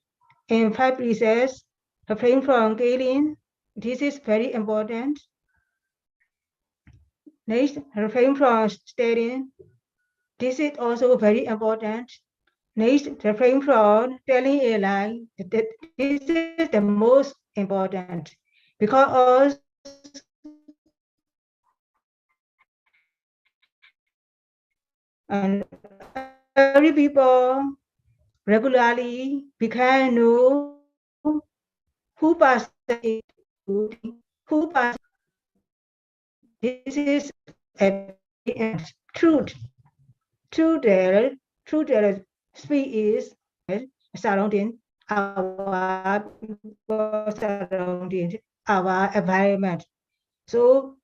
in 5 precepts, refrain from killing. This is very important. Next, refrain from stealing. This is also very important. Next, refrain from telling a lie. This is the most important because every people regularly we can know who person is who person. This is a truth. Truth speech is surrounding our surrounding our environment. So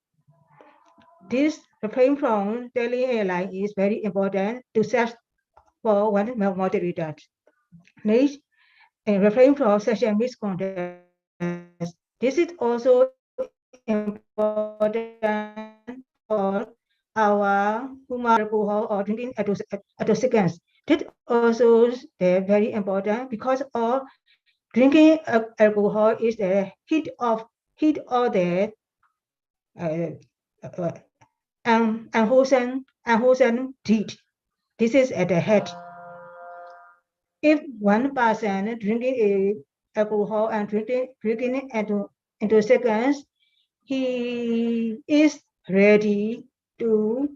this refrain from telling a lie is very important to search for one moderator. Next, refrain from sexual misconduct. This is also important for our human alcohol or drinking intoxicants. This also very important because all drinking alcohol is the heat of the unwholesome deed. This is at the head. If one person drinking alcohol and drinking intoxicants, he is ready to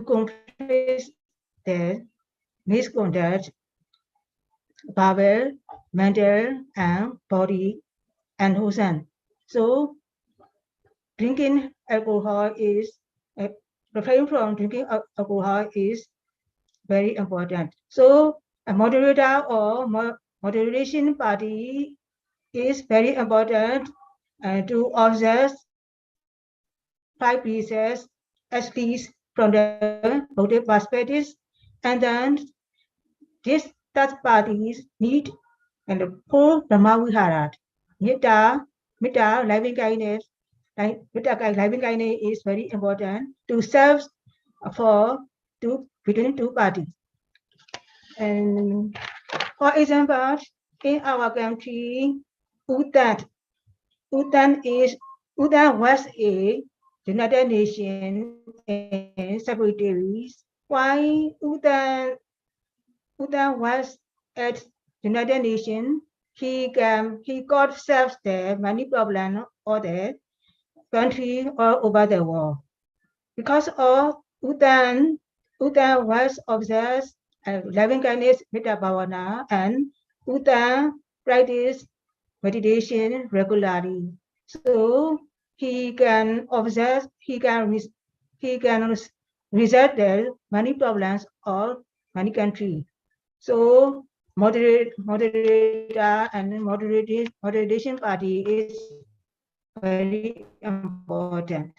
confess the misconduct, power, mental, and body unwholesome. So drinking alcohol is refrain from drinking alcohol is very important. So a moderator or moderation party is very important to observe 5 pieces at least from the Buddhist perspective, and then these third parties need and the four Dhamma Viharat. Metta, loving kindness, loving kindness is very important to serve for between two parties. And for example, in our country, Bhutan was a United Nations secretaries. Why Bhutan was at United Nations? He got solved there many problems all the country all over the world. Because of Bhutan was obsessed loving kindness metta bhavana, and Bhutan practice meditation regularly. So he can observe, he can resolve their many problems or many countries. So moderator and moderation party is very important.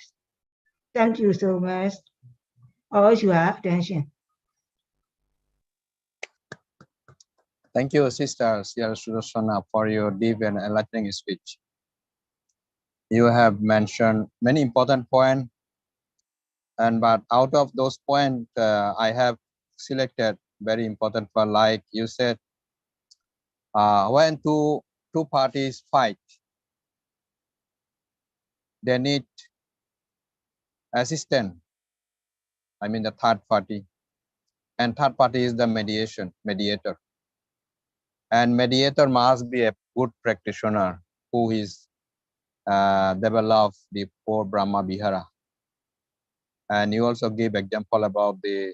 Thank you so much for your attention. Thank you, Sister Sial Sudarsana, for your deep and enlightening speech. You have mentioned many important points, but out of those points, I have selected very important for, like you said, when two parties fight, they need assistance. I mean the third party, and third party is the mediator. And mediator must be a good practitioner who is develop the four Brahma Vihara. And you also gave example about the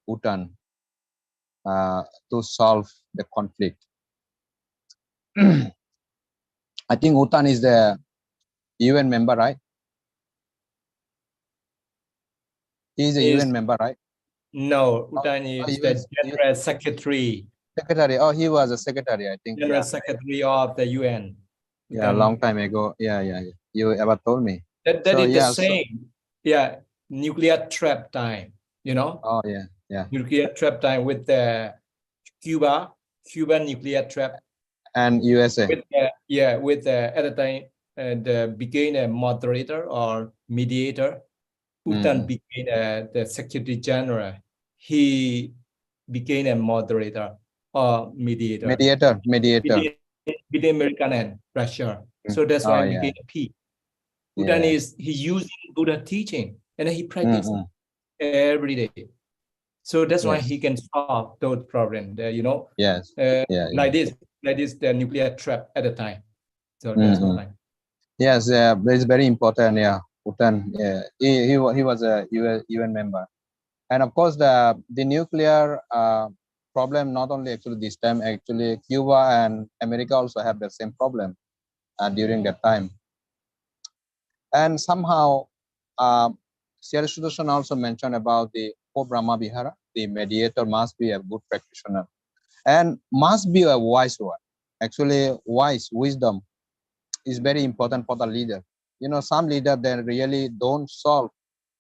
Bhutan to solve the conflict. I think Bhutan is the UN member, right? He is a UN member, right? No, Bhutan is the General Secretary. Secretary. Oh, he was a secretary, I think. General Secretary of the UN. Yeah, a long time ago. Yeah. You ever told me. That so, is yeah, the same. Yeah, nuclear trap time, you know? Oh, yeah. Nuclear trap time with the Cuban nuclear trap. And USA. With at the time, the became a moderator or mediator. Bhutan became the Secretary General. He became a moderator or mediator. Mediator. Between American and Russia. So that's why he became a peace. Bhutan is he using Buddha teaching and he practices every day. So that's why he can solve those problems. You know. Like this, the nuclear trap at the time. So that's why. Yes, it's very important. Yeah, Bhutan. Yeah, he was a UN member, and of course the nuclear problem not only actually this time. Actually, Cuba and America also have the same problem during that time. And somehow, Sri Sudarshan also mentioned about the four Brahma Vihara. The mediator must be a good practitioner and must be a wise one. Actually, wisdom is very important for the leader. You know, some leaders, they really don't solve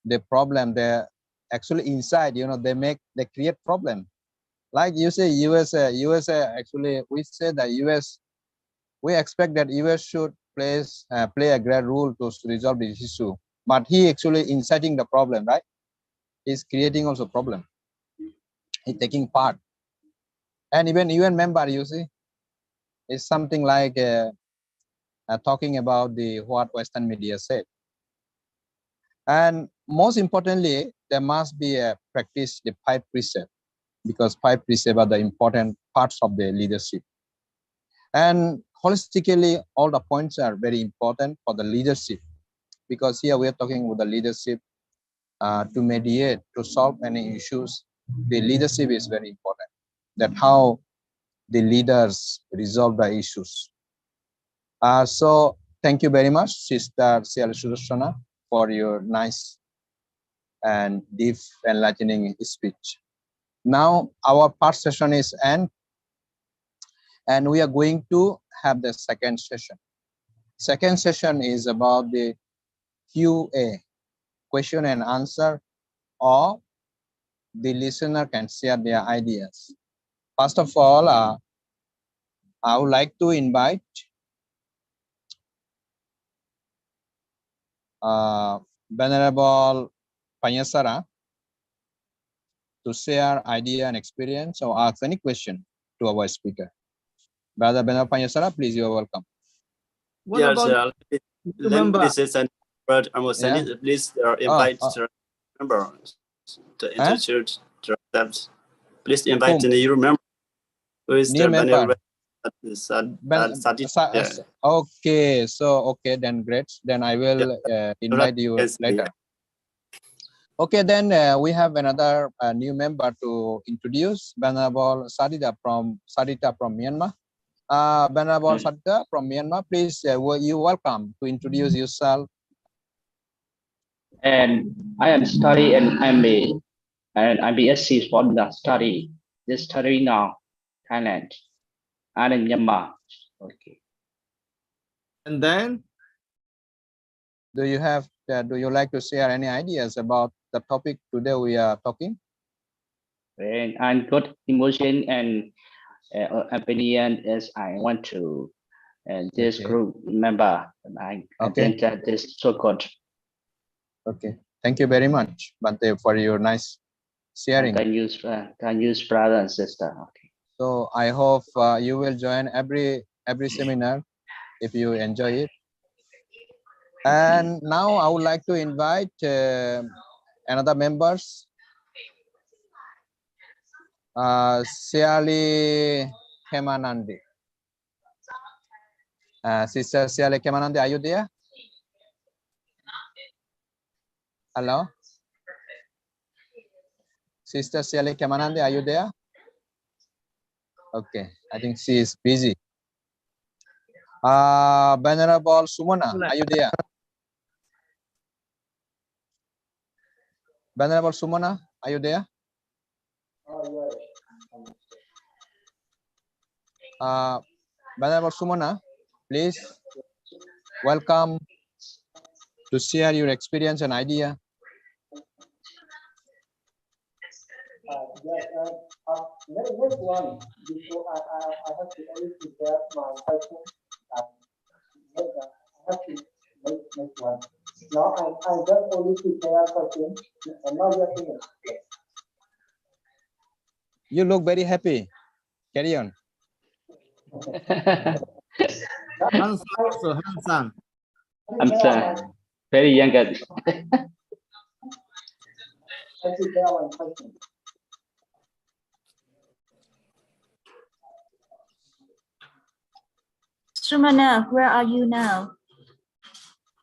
the problem. They're actually inside, you know, they create problem. Like you say, USA actually, we say that we expect that US should play a great role to resolve this issue. But he actually inciting the problem, right? He's creating also problem. He's taking part. And even UN member, you see, is something like talking about what Western media said. And most importantly, there must be a practice the 5 precepts, because 5 precepts are the important parts of the leadership. And holistically, all the points are very important for the leadership, because here we are talking about the leadership to mediate, to solve any issues. The leadership is very important, that how the leaders resolve the issues. So thank you very much, Sister Sial Sudarsana, for your nice and deep enlightening speech. Now our first session is end, and we are going to have the second session. Second session is about the QA, question and answer, or the listener can share their ideas. First of all, I would like to invite Venerable Panyasara to share idea and experience or ask any question to our speaker. Brother Venerable Panyasara, please, you are welcome. What Yes, about remember? this is an but I must Yeah. please invite the member to introduce themselves. Please invite the new member. Who is new the member? Yeah. Okay, so okay, then great. Then I will invite you later. Okay, then we have another new member to introduce, Venerable Sadita from Myanmar. Venerable Sadita from Myanmar, please, you welcome to introduce yourself. And I am studying and I'm BSc for the study. Just study now, Thailand, and in Myanmar. Okay. And then, do you like to share any ideas about the topic today we are talking? And I'm good emotion and opinion as I want to this group member. I think that is so good. Okay, thank you very much, Bante, for your nice sharing. Can use brother and sister. Okay. So I hope you will join every seminar if you enjoy it. And now I would like to invite another members. Siali Kemanandi. Sister Siali Kemanandi, are you there? Hello? Sister Siali Kemanandi, are you there? Okay, I think she is busy. Venerable Sumona, are you there? Venerable Sumona, are you there? Venerable Sumona, please welcome to share your experience and idea. Next one, before I have to only prepare my question. I have to make next one. Now I just only prepare question and now you're finished. You look very happy. Carry on. handsome. I'm very young. Sumana, where are you now?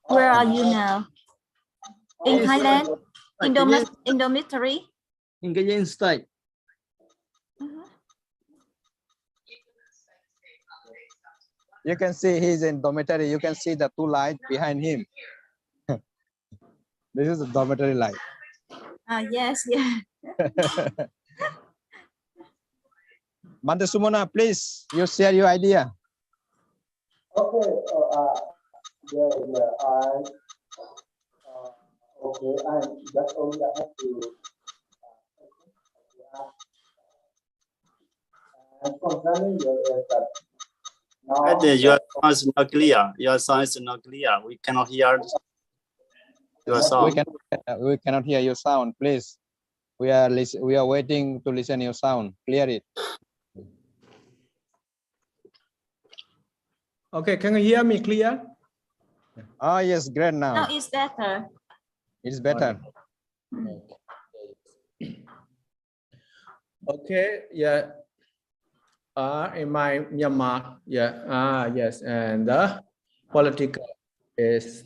Where are you now? In Thailand? In dormitory? In Kayen state. You can see he's in dormitory. You can see the two lights behind him. This is a dormitory light. Yes, yeah. Bante Sumona, please, you share your idea. Okay, okay, I just only have to concerning your sound is not clear. Your sound is not clear. We cannot hear your sound. We cannot hear your sound. Please, we are waiting to listen your sound. Clear it. Okay, can you hear me clear? Oh yes, great now. Now it's better. It's better. Okay, yeah. In my Myanmar, yeah, yes, and the political is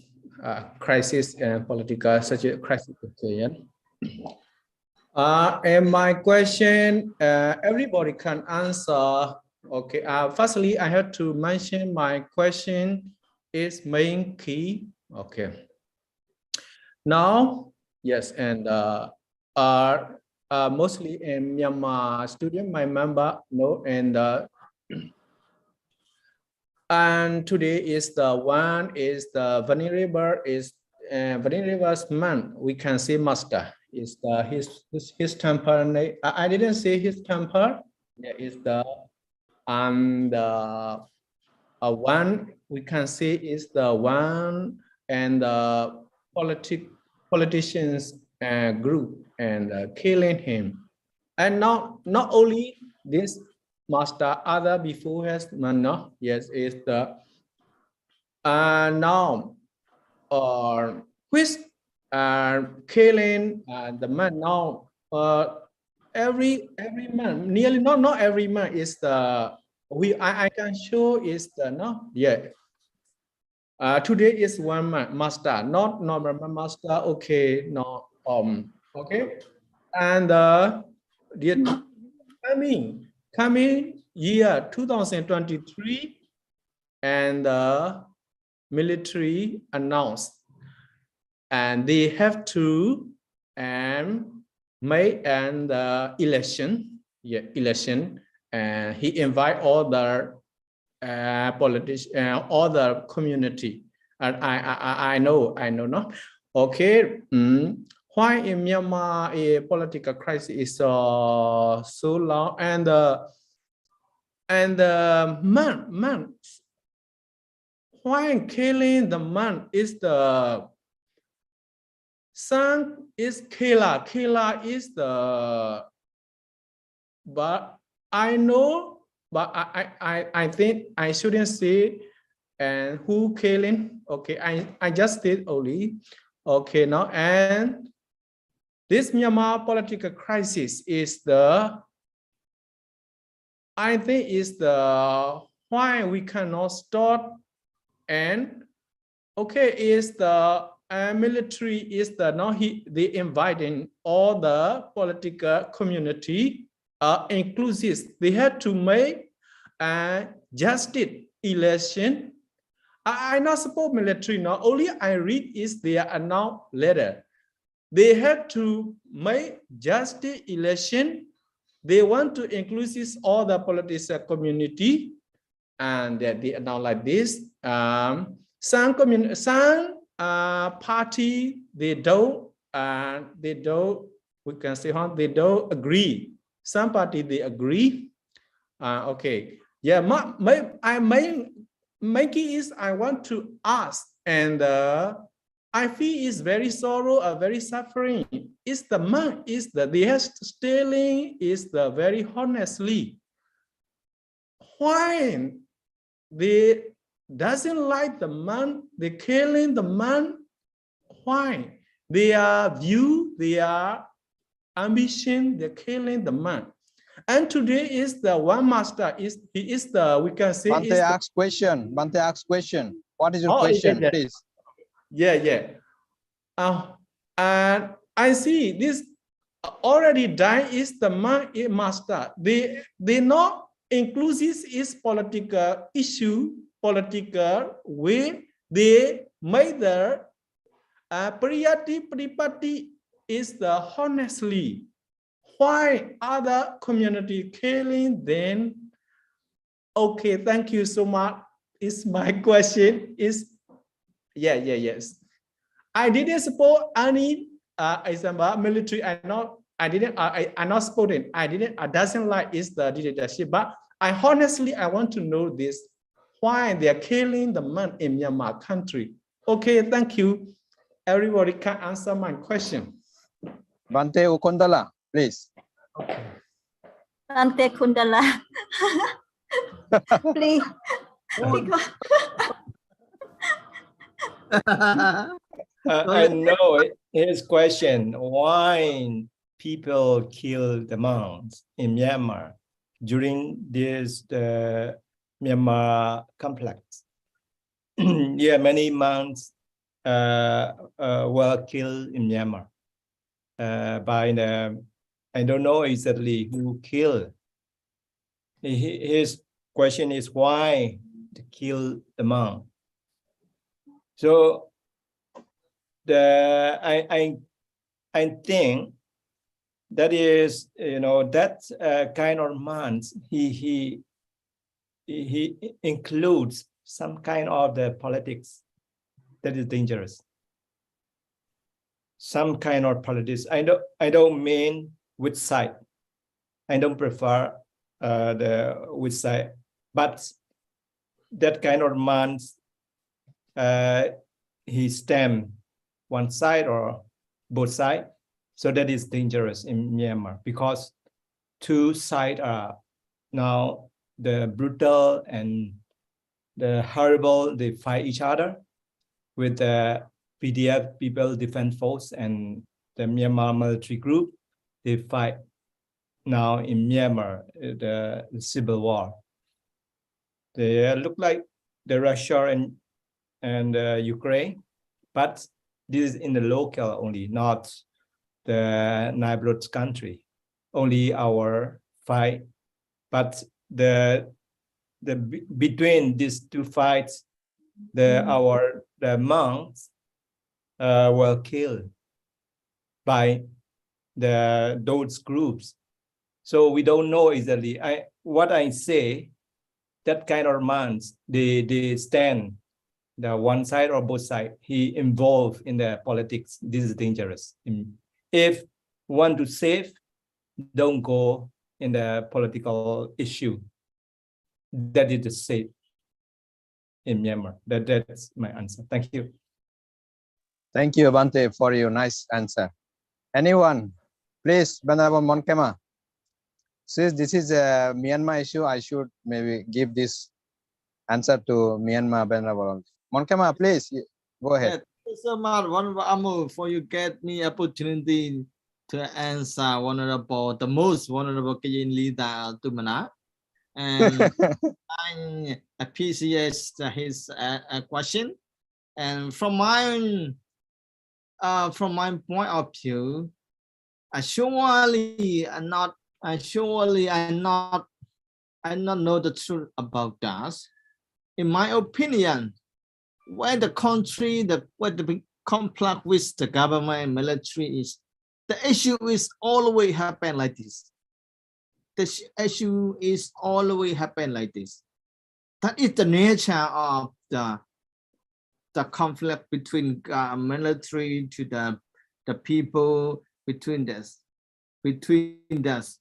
crisis and political crisis situation. And my question, everybody can answer. Okay, firstly, I have to mention my question is main key. Okay. Now, yes, and mostly in Myanmar student, my member know, and today is the venerable month. We can see master is the his temple name. I didn't say his temple. There is the one we can see is the one and the politicians group and killing him. And not only this master, other before has no, yes, is the now which killing the man now every month, nearly not every month is the I can show is the no, yeah. Today is one master, not normal master. Okay, no, okay, and the coming year 2023, and the military announced, and they have to make an election, election, and he invite all the politicians, all the community, and I know not. Okay, why in Myanmar a political crisis is so long, and man, why killing the man is the son is Kela is the, but I know, but I think I shouldn't say and who killing. Okay, I just did only. Okay, now and this Myanmar political crisis is the, I think is the why we cannot start, and okay is the military is the now they inviting all the political community inclusive. They had to make a justice election. I not support military now. Only I read is their announced letter. They had to make justice election. They want to inclusive all the political community, and they announce like this. Some party they don't we can say how they don't agree. Some party they agree. Okay, yeah, I making is I want to ask, and I feel is very sorrow, very suffering. Is the man is the they have stealing is the very honestly. Why they doesn't like the man, they killing the man? Why? Their view, their ambition, they're killing the man. And today is the one master is he is the we can say Bante asks question. Bante asks question. What is your question, yeah. please? Yeah. And I see this already died is the master. They not inclusive is political issue, political way. They made the party is the honestly. Why other community killing then? Okay, thank you so much. Is my question is yes. I didn't support any example military. I not supporting. I doesn't like is the dictatorship, but I honestly I want to know this. Why they are killing the man in Myanmar country? Okay, thank you. Everybody can answer my question. Bante Ukondala, please. Okay. Bante Kundala. Please. I know his question. Why people kill the monks in Myanmar during this Myanmar complex? Yeah, many monks were killed in Myanmar by the, I don't know exactly who killed. His question is why to kill the monk. So I think that is, that kind of man, he includes some kind of the politics that is dangerous. Some kind of politics. I don't mean which side. I don't prefer the which side, but that kind of man, he stem one side or both sides. So that is dangerous in Myanmar, because two sides are now the brutal and the horrible. They fight each other with the PDF, People Defense Force, and the Myanmar military group. They fight now in Myanmar, the civil war. They look like the Russia and Ukraine, but this is in the local only, not the neighborhood country. Only our fight, but the between these two fights, the monks were killed by those groups. So we don't know exactly. What I say, that kind of monks, they stand the one side or both sides. He involved in the politics. This is dangerous. If want to save, don't go in the political issue. That is the safe in Myanmar. That's my answer. Thank you. Thank you, Bante, for your nice answer. Anyone, please, Venerable Monkema. Since this is a Myanmar issue, I should maybe give this answer to Myanmar Venerable. Monkema, please go ahead. Thank you so much, Venerable, for you get me opportunity to answer the most vulnerable Kayin leader to Mana. And I appreciate his question. And from my point of view, surely I not know the truth about that. In my opinion, when the country, where the conflict with the government and military is, the issue is always happen like this. The issue is always happen like this. That is the nature of the conflict between military to the people, between this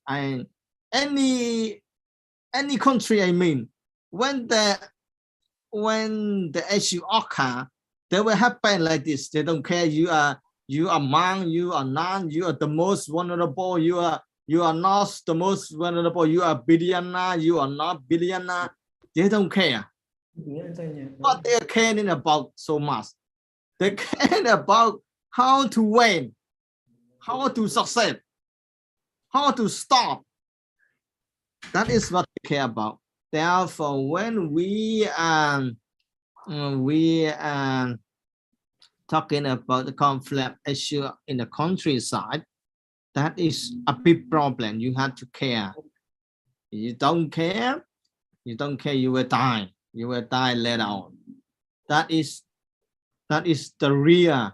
and any country. I mean, when the issue occur, they will happen like this. They don't care you are monk, you are nun, you are the most vulnerable, you are not the most vulnerable, you are billionaire, you are not billionaire. They don't care. What they are caring about so much. They care about how to win, how to succeed, how to stop. That is what they care about. Therefore, when we talking about the conflict issue in the countryside, that is a big problem. You have to care. You don't care, you will die. You will die later on. That is the real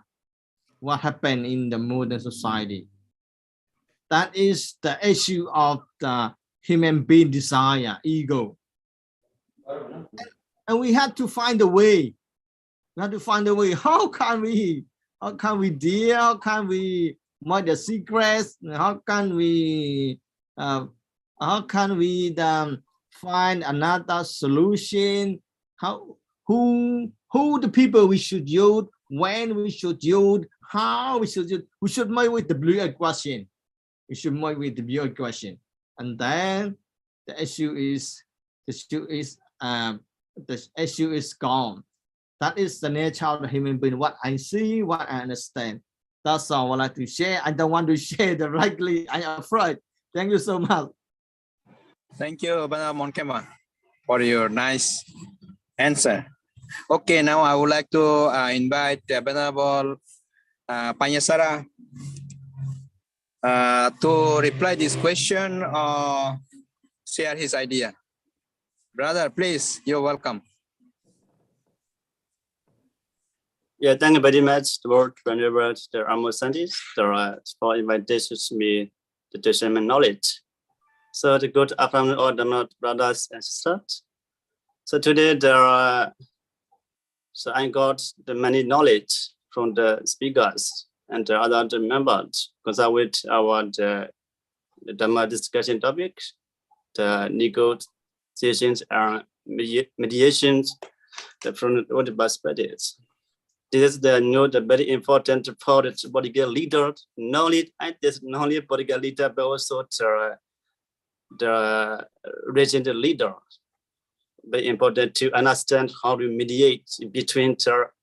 what happened in the modern society. That is the issue of the human being desire, ego. And we have to find a way. We have to find a way. How can we deal? How can we make the secrets? How can we find another solution? Who the people we should use, when we should use, how we should use? We should make with the blue equation. We should make with the blue equation, and then the issue is gone. That is the nature of the human being. What I see, what I understand. That's all I would like to share. I don't want to share directly. I'm afraid. Thank you so much. Thank you, Venerable Monkema, for your nice answer. Okay, now I would like to invite Venerable Panyasara to reply this question or share his idea. Brother, please, you're welcome. Yeah, thank you very much, Lord Venerable, the Amos Scientists, for inviting me the discernment knowledge. So the good afternoon, all the brothers and sisters. So today there are, so I got the many knowledge from the speakers and the other members because with our the dhamma discussion topic, the negotiations and mediations from all the perspectives. This is the very important for the political leader, not only this not only political leader, but also the regional leader. Very important to understand how to mediate between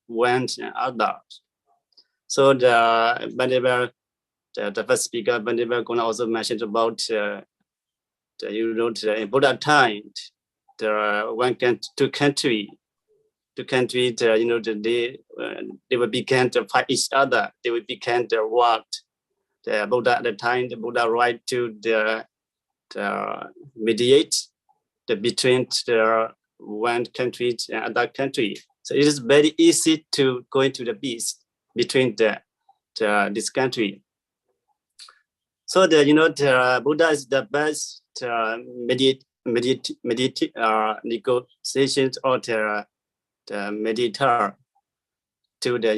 one and others. So the first speaker, Bandiba, gonna also mention about in Buddha time, two country, they will begin to fight each other. They will begin to war. The Buddha at the time, the Buddha right to mediate between the one country and other country. So it is very easy to go into the peace between this country. So the Buddha is the best negotiations or the mediator to the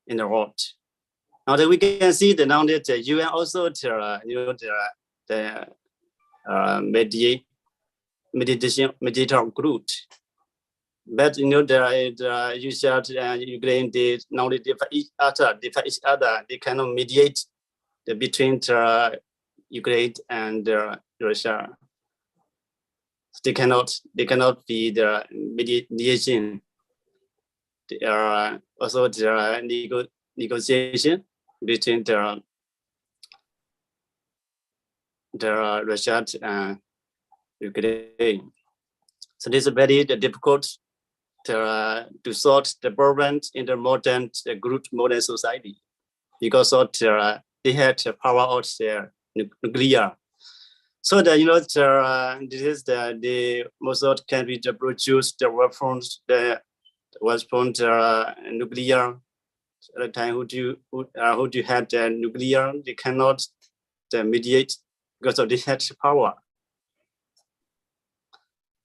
in the world. Now that we can see that now that the UN also mediator group. But the usual Ukraine did now they fight each other. They cannot mediate between Ukraine and Russia. They cannot be the mediation. There are also the negotiation between the Russia and Ukraine. So this is very difficult to sort the problems in the modern society because of they had the power of their nuclear. So that this is the most of countries that produce the weapons, the weapons nuclear. At the time who do have the nuclear, they cannot mediate because of they had power.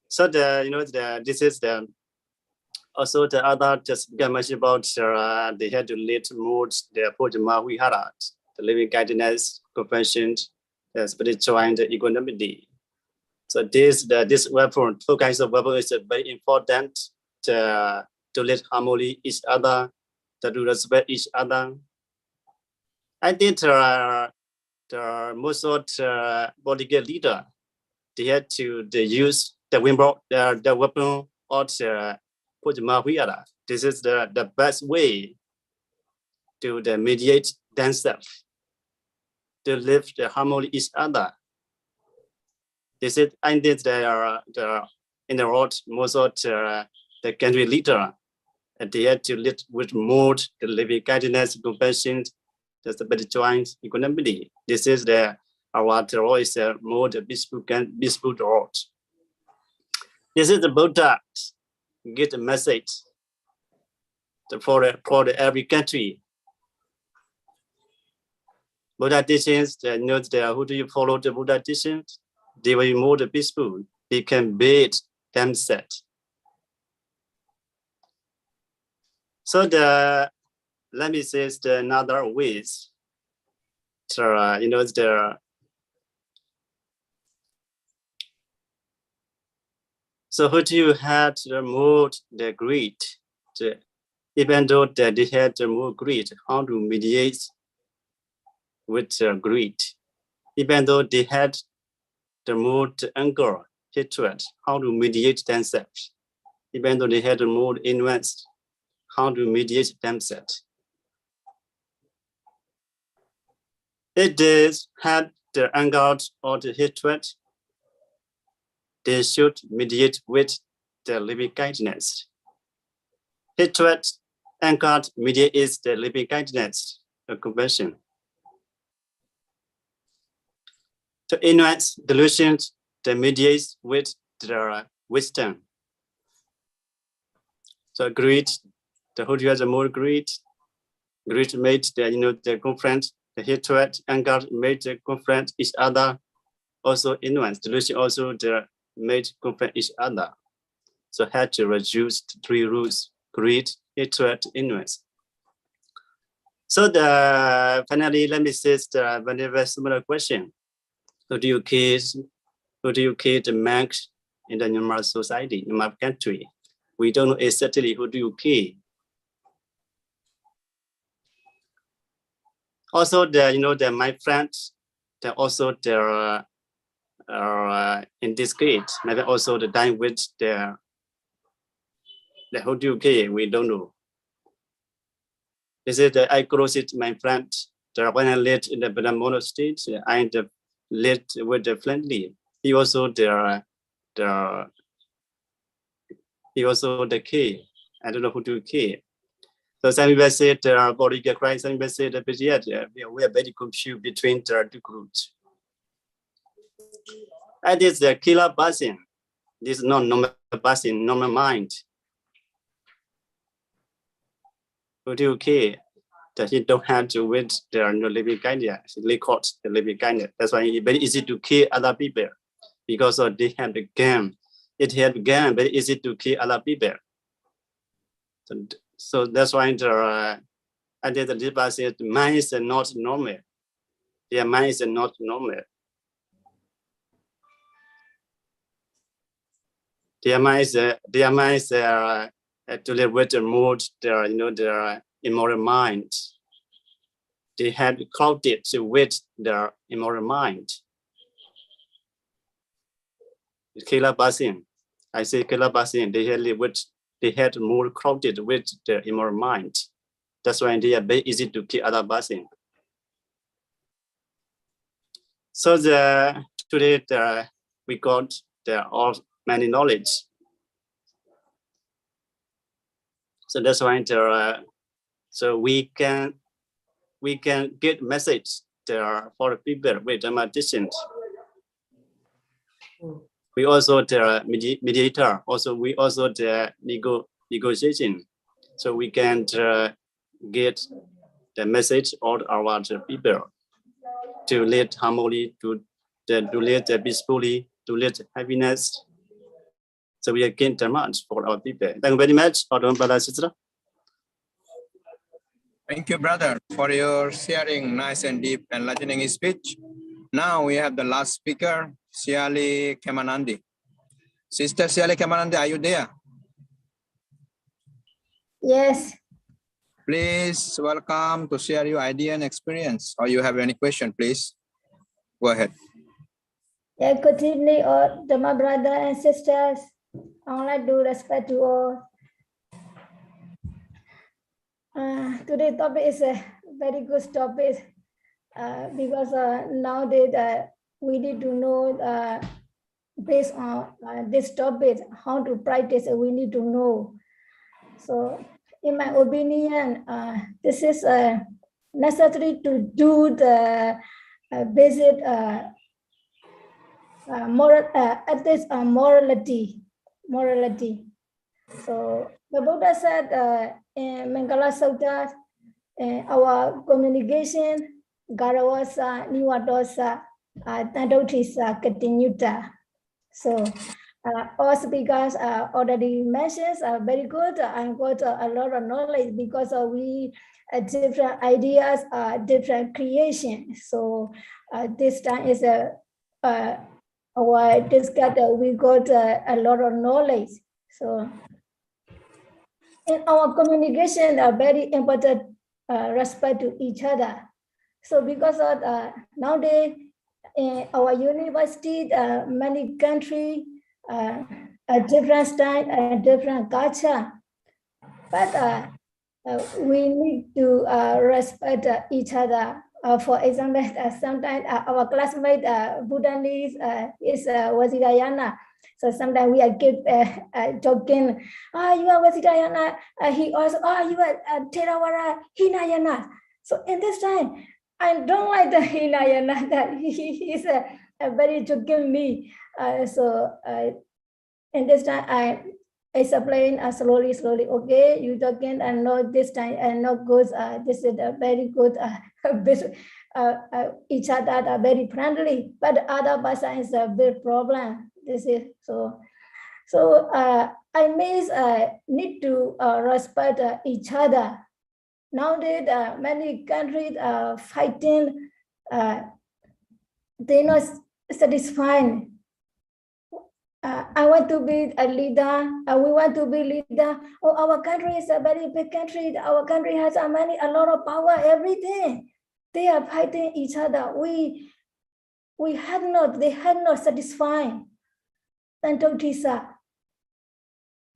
So this is also the other just mentioned about they had to lead towards the Pojama Vihara, the living guidance convention, the spiritual and the equanimity. So this weapon, two kinds of weapon is very important to let harmony each other, to respect each other. I think the most of the political leader they had to use the weapon of the Pujama Vihara. This is the best way to mediate themselves, to live the harmony each other. This is I think in the world most of the country leader and they had to live with more the living guidance, compassion, the spiritual equanimity. This is our role is more the peaceful world. This is the Buddha get a message for every country. Buddha teachings, who do you follow the Buddha teachings? They will be more peaceful. They can build themselves. So let me say another ways. So so who do you have the more the greed? Even though they had the more greed, how to mediate with greed? Even though they had the more anger, hatred, how to mediate themselves? Even though they had the more invest, how to mediate themselves? If they had the anger or the hatred, they should mediate with the living kindness. Hatred, anger, mediate is the living kindness, the compassion. To invest delusions, they mediate with the wisdom. So greed, the who has more greed made the the girlfriend, the hatred, anger, made confront each other. Also ignorance, delusion also they made confront each other. So had to reduce 3 rules: greed, hatred, ignorance. So finally, let me say the very similar question: Who do you kill the monks in the Myanmar society, Myanmar country? We don't know exactly who do you kill. Also, my friends, they also in this case, maybe also the time with the who do you kill? We don't know. This is I close it, my friend. When I lived in the Buddha monastery, I lived with the friendly. He also the key. I don't know who to key. So some people say the body Christ, some people say the pediatric. We are very confused between the two groups. And this is the killer person. This is not normal person, normal mind. Who do you care? That he don't have to wait their living kindness. They caught the living kindness. That's why it's very easy to kill other people because they have the game. It had begun very easy to kill other people. So that's why the Dipa said mind is not normal. Their mind is not normal. Their mind is to live with the mood, their immoral mind. They had clouded with their immoral mind. Killer Basin. I say Killer Basin, they had more crowded with the immoral mind. That's why they are very easy to kill other Basin. So today we got all many knowledge. So that's why so we can get message for the people with the magicians. We also the mediator. Also we also the negotiation. So we can get the message of our people to lead harmony, to lead peacefully, to lead happiness. So we again demand for our people. Thank you very much, brother, sister. Thank you, brother, for your sharing nice and deep enlightening speech. Now we have the last speaker, Siali Kemanandi. Sister Siali Kemanandi, are you there? Yes. Please welcome to share your idea and experience. Or you have any question, please go ahead. Yeah, good evening, all my brothers and sisters. I would like to respect you all. Today's topic is a very good topic because nowadays we need to know based on this topic how to practice. We need to know. So, in my opinion, this is necessary to do the basic moral ethics and morality. So the Buddha said in Mangala Sutta, our communication, Garavasa, Niwadosa, Tadotisa, Katinyuta. So all speakers already mentioned are very good and got a lot of knowledge because we different ideas, different creations. So this time is our discussion, we got a lot of knowledge. So in our communication are very important respect to each other. So because of nowadays in our university, many countries, a different style and different culture, but we need to respect each other. For example, sometimes our classmate Bhutanese is Wazirayana. So sometimes we are joking, you are Wazirayana. He also, you are Theravada Hinayana. So in this time, I don't like the Hinayana, that he is very joking me. So in this time, explain slowly. Okay, you talking and not this time and not good. This is a very good. Each other are very friendly, but the other person is a big problem. This is so. So I mean, need to respect each other. Nowadays, many countries are fighting. They're not satisfied. I want to be a leader. We want to be leader. Oh, our country is a very big country. Our country has a lot of power. Everything. They are fighting each other. They had not satisfied. Tanto Tisa.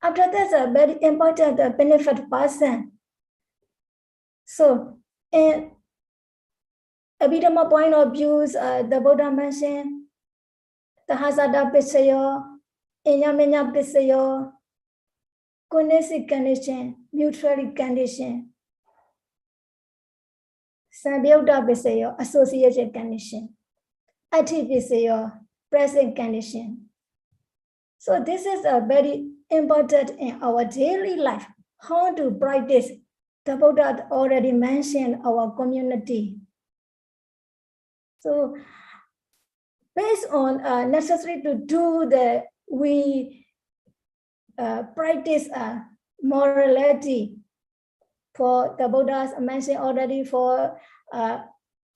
After that's a very important benefit person. So, in a bit of my point of view, the Buddha mentioned the Hazada Pisayo, Inyamenya Pisayo, Kunesi condition, mutual condition, Sabiuda Pisayo, associated condition, Ati Pisayo, present condition. So, this is a very important in our daily life. How to practice? The Buddha already mentioned our community. So, based on necessary to do the, we practice morality. For the Buddha's mentioned already for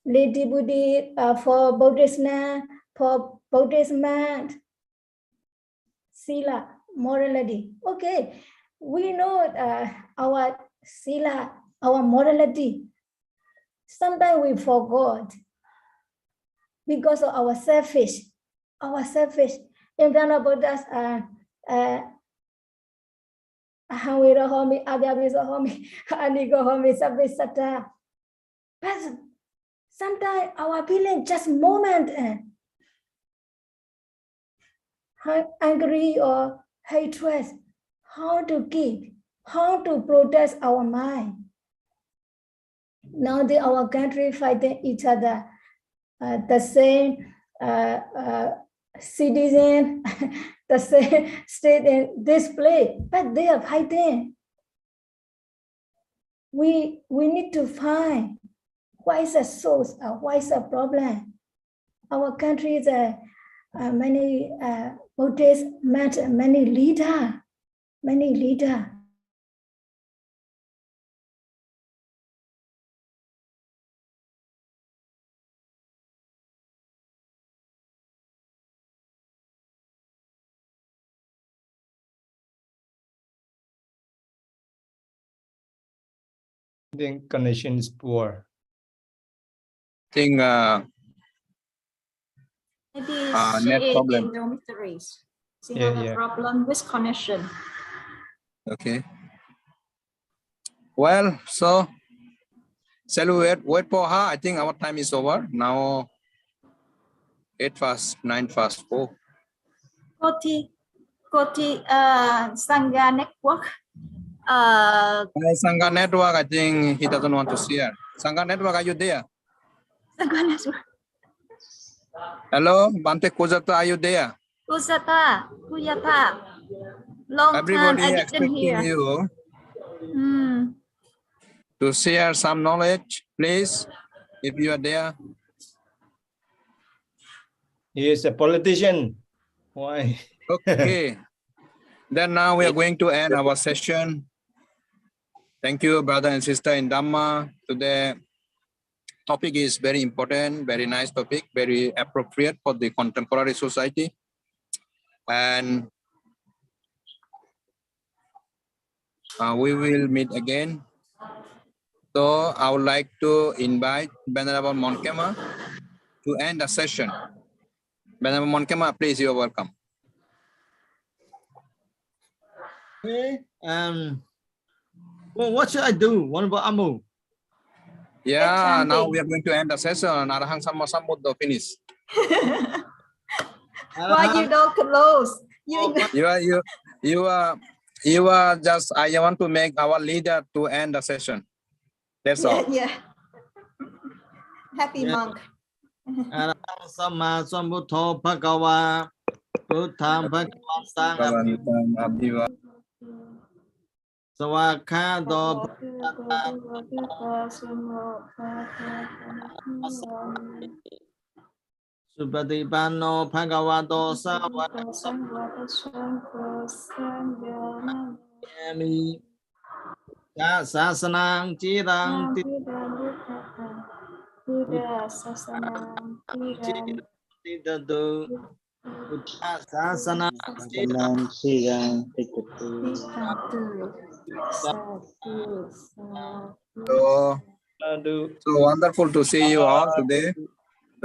Lady Buddhi, for Buddhism, for Buddhism, Sila, morality. Okay, we know our Sila, our morality. Sometimes we forgot because of our selfish. In front of Buddha's Ahawira homi, Adyabisa homi, Anigo homi, Sabisata. But sometimes our feeling just moment angry or hatred, how to keep, how to protect our mind. Now our country fighting each other, the same citizen, the same state in this place, but they are fighting. We need to find what is the source, what is the problem. Our country is many Buddhists met many leaders. I think connection is poor. I think Maybe net she problem. in dormitories. She Yeah, have a problem with connection. Okay. Well, so shall we wait for her? I think our time is over. Now 9:04. Koti Sangha Network. Sangha Network, I think he doesn't want to share. Sangha Network, are you there? Sangha Network. Hello, Bante Kujata, are you there? Kuyata. Long Everybody time I didn't expecting hear. you to share some knowledge, please, if you are there. He is a politician. Why? Okay. Then now we are going to end our session. Thank you, brother and sister in Dhamma. Today topic is very important, very nice topic, very appropriate for the contemporary society. And we will meet again. So I would like to invite Venerable Monkema to end the session. Venerable Monkema, please, you are welcome. Okay. Well, what should I do? What about Amu? Yeah, now we are going to end the session. Arahang Sama Sambuddha finish. Why you don't close? You are just, I want to make our leader to end the session. That's all. Yeah. Happy monk. Arahang Sama Sambuddha Bhagava Buddham Bhagavan Sangha. Savakado Subhadipano Bhagavato Savakami Sasanang Chirang Tidadu Sasana Sasanam Sigang Tikatu. So wonderful to see you all today.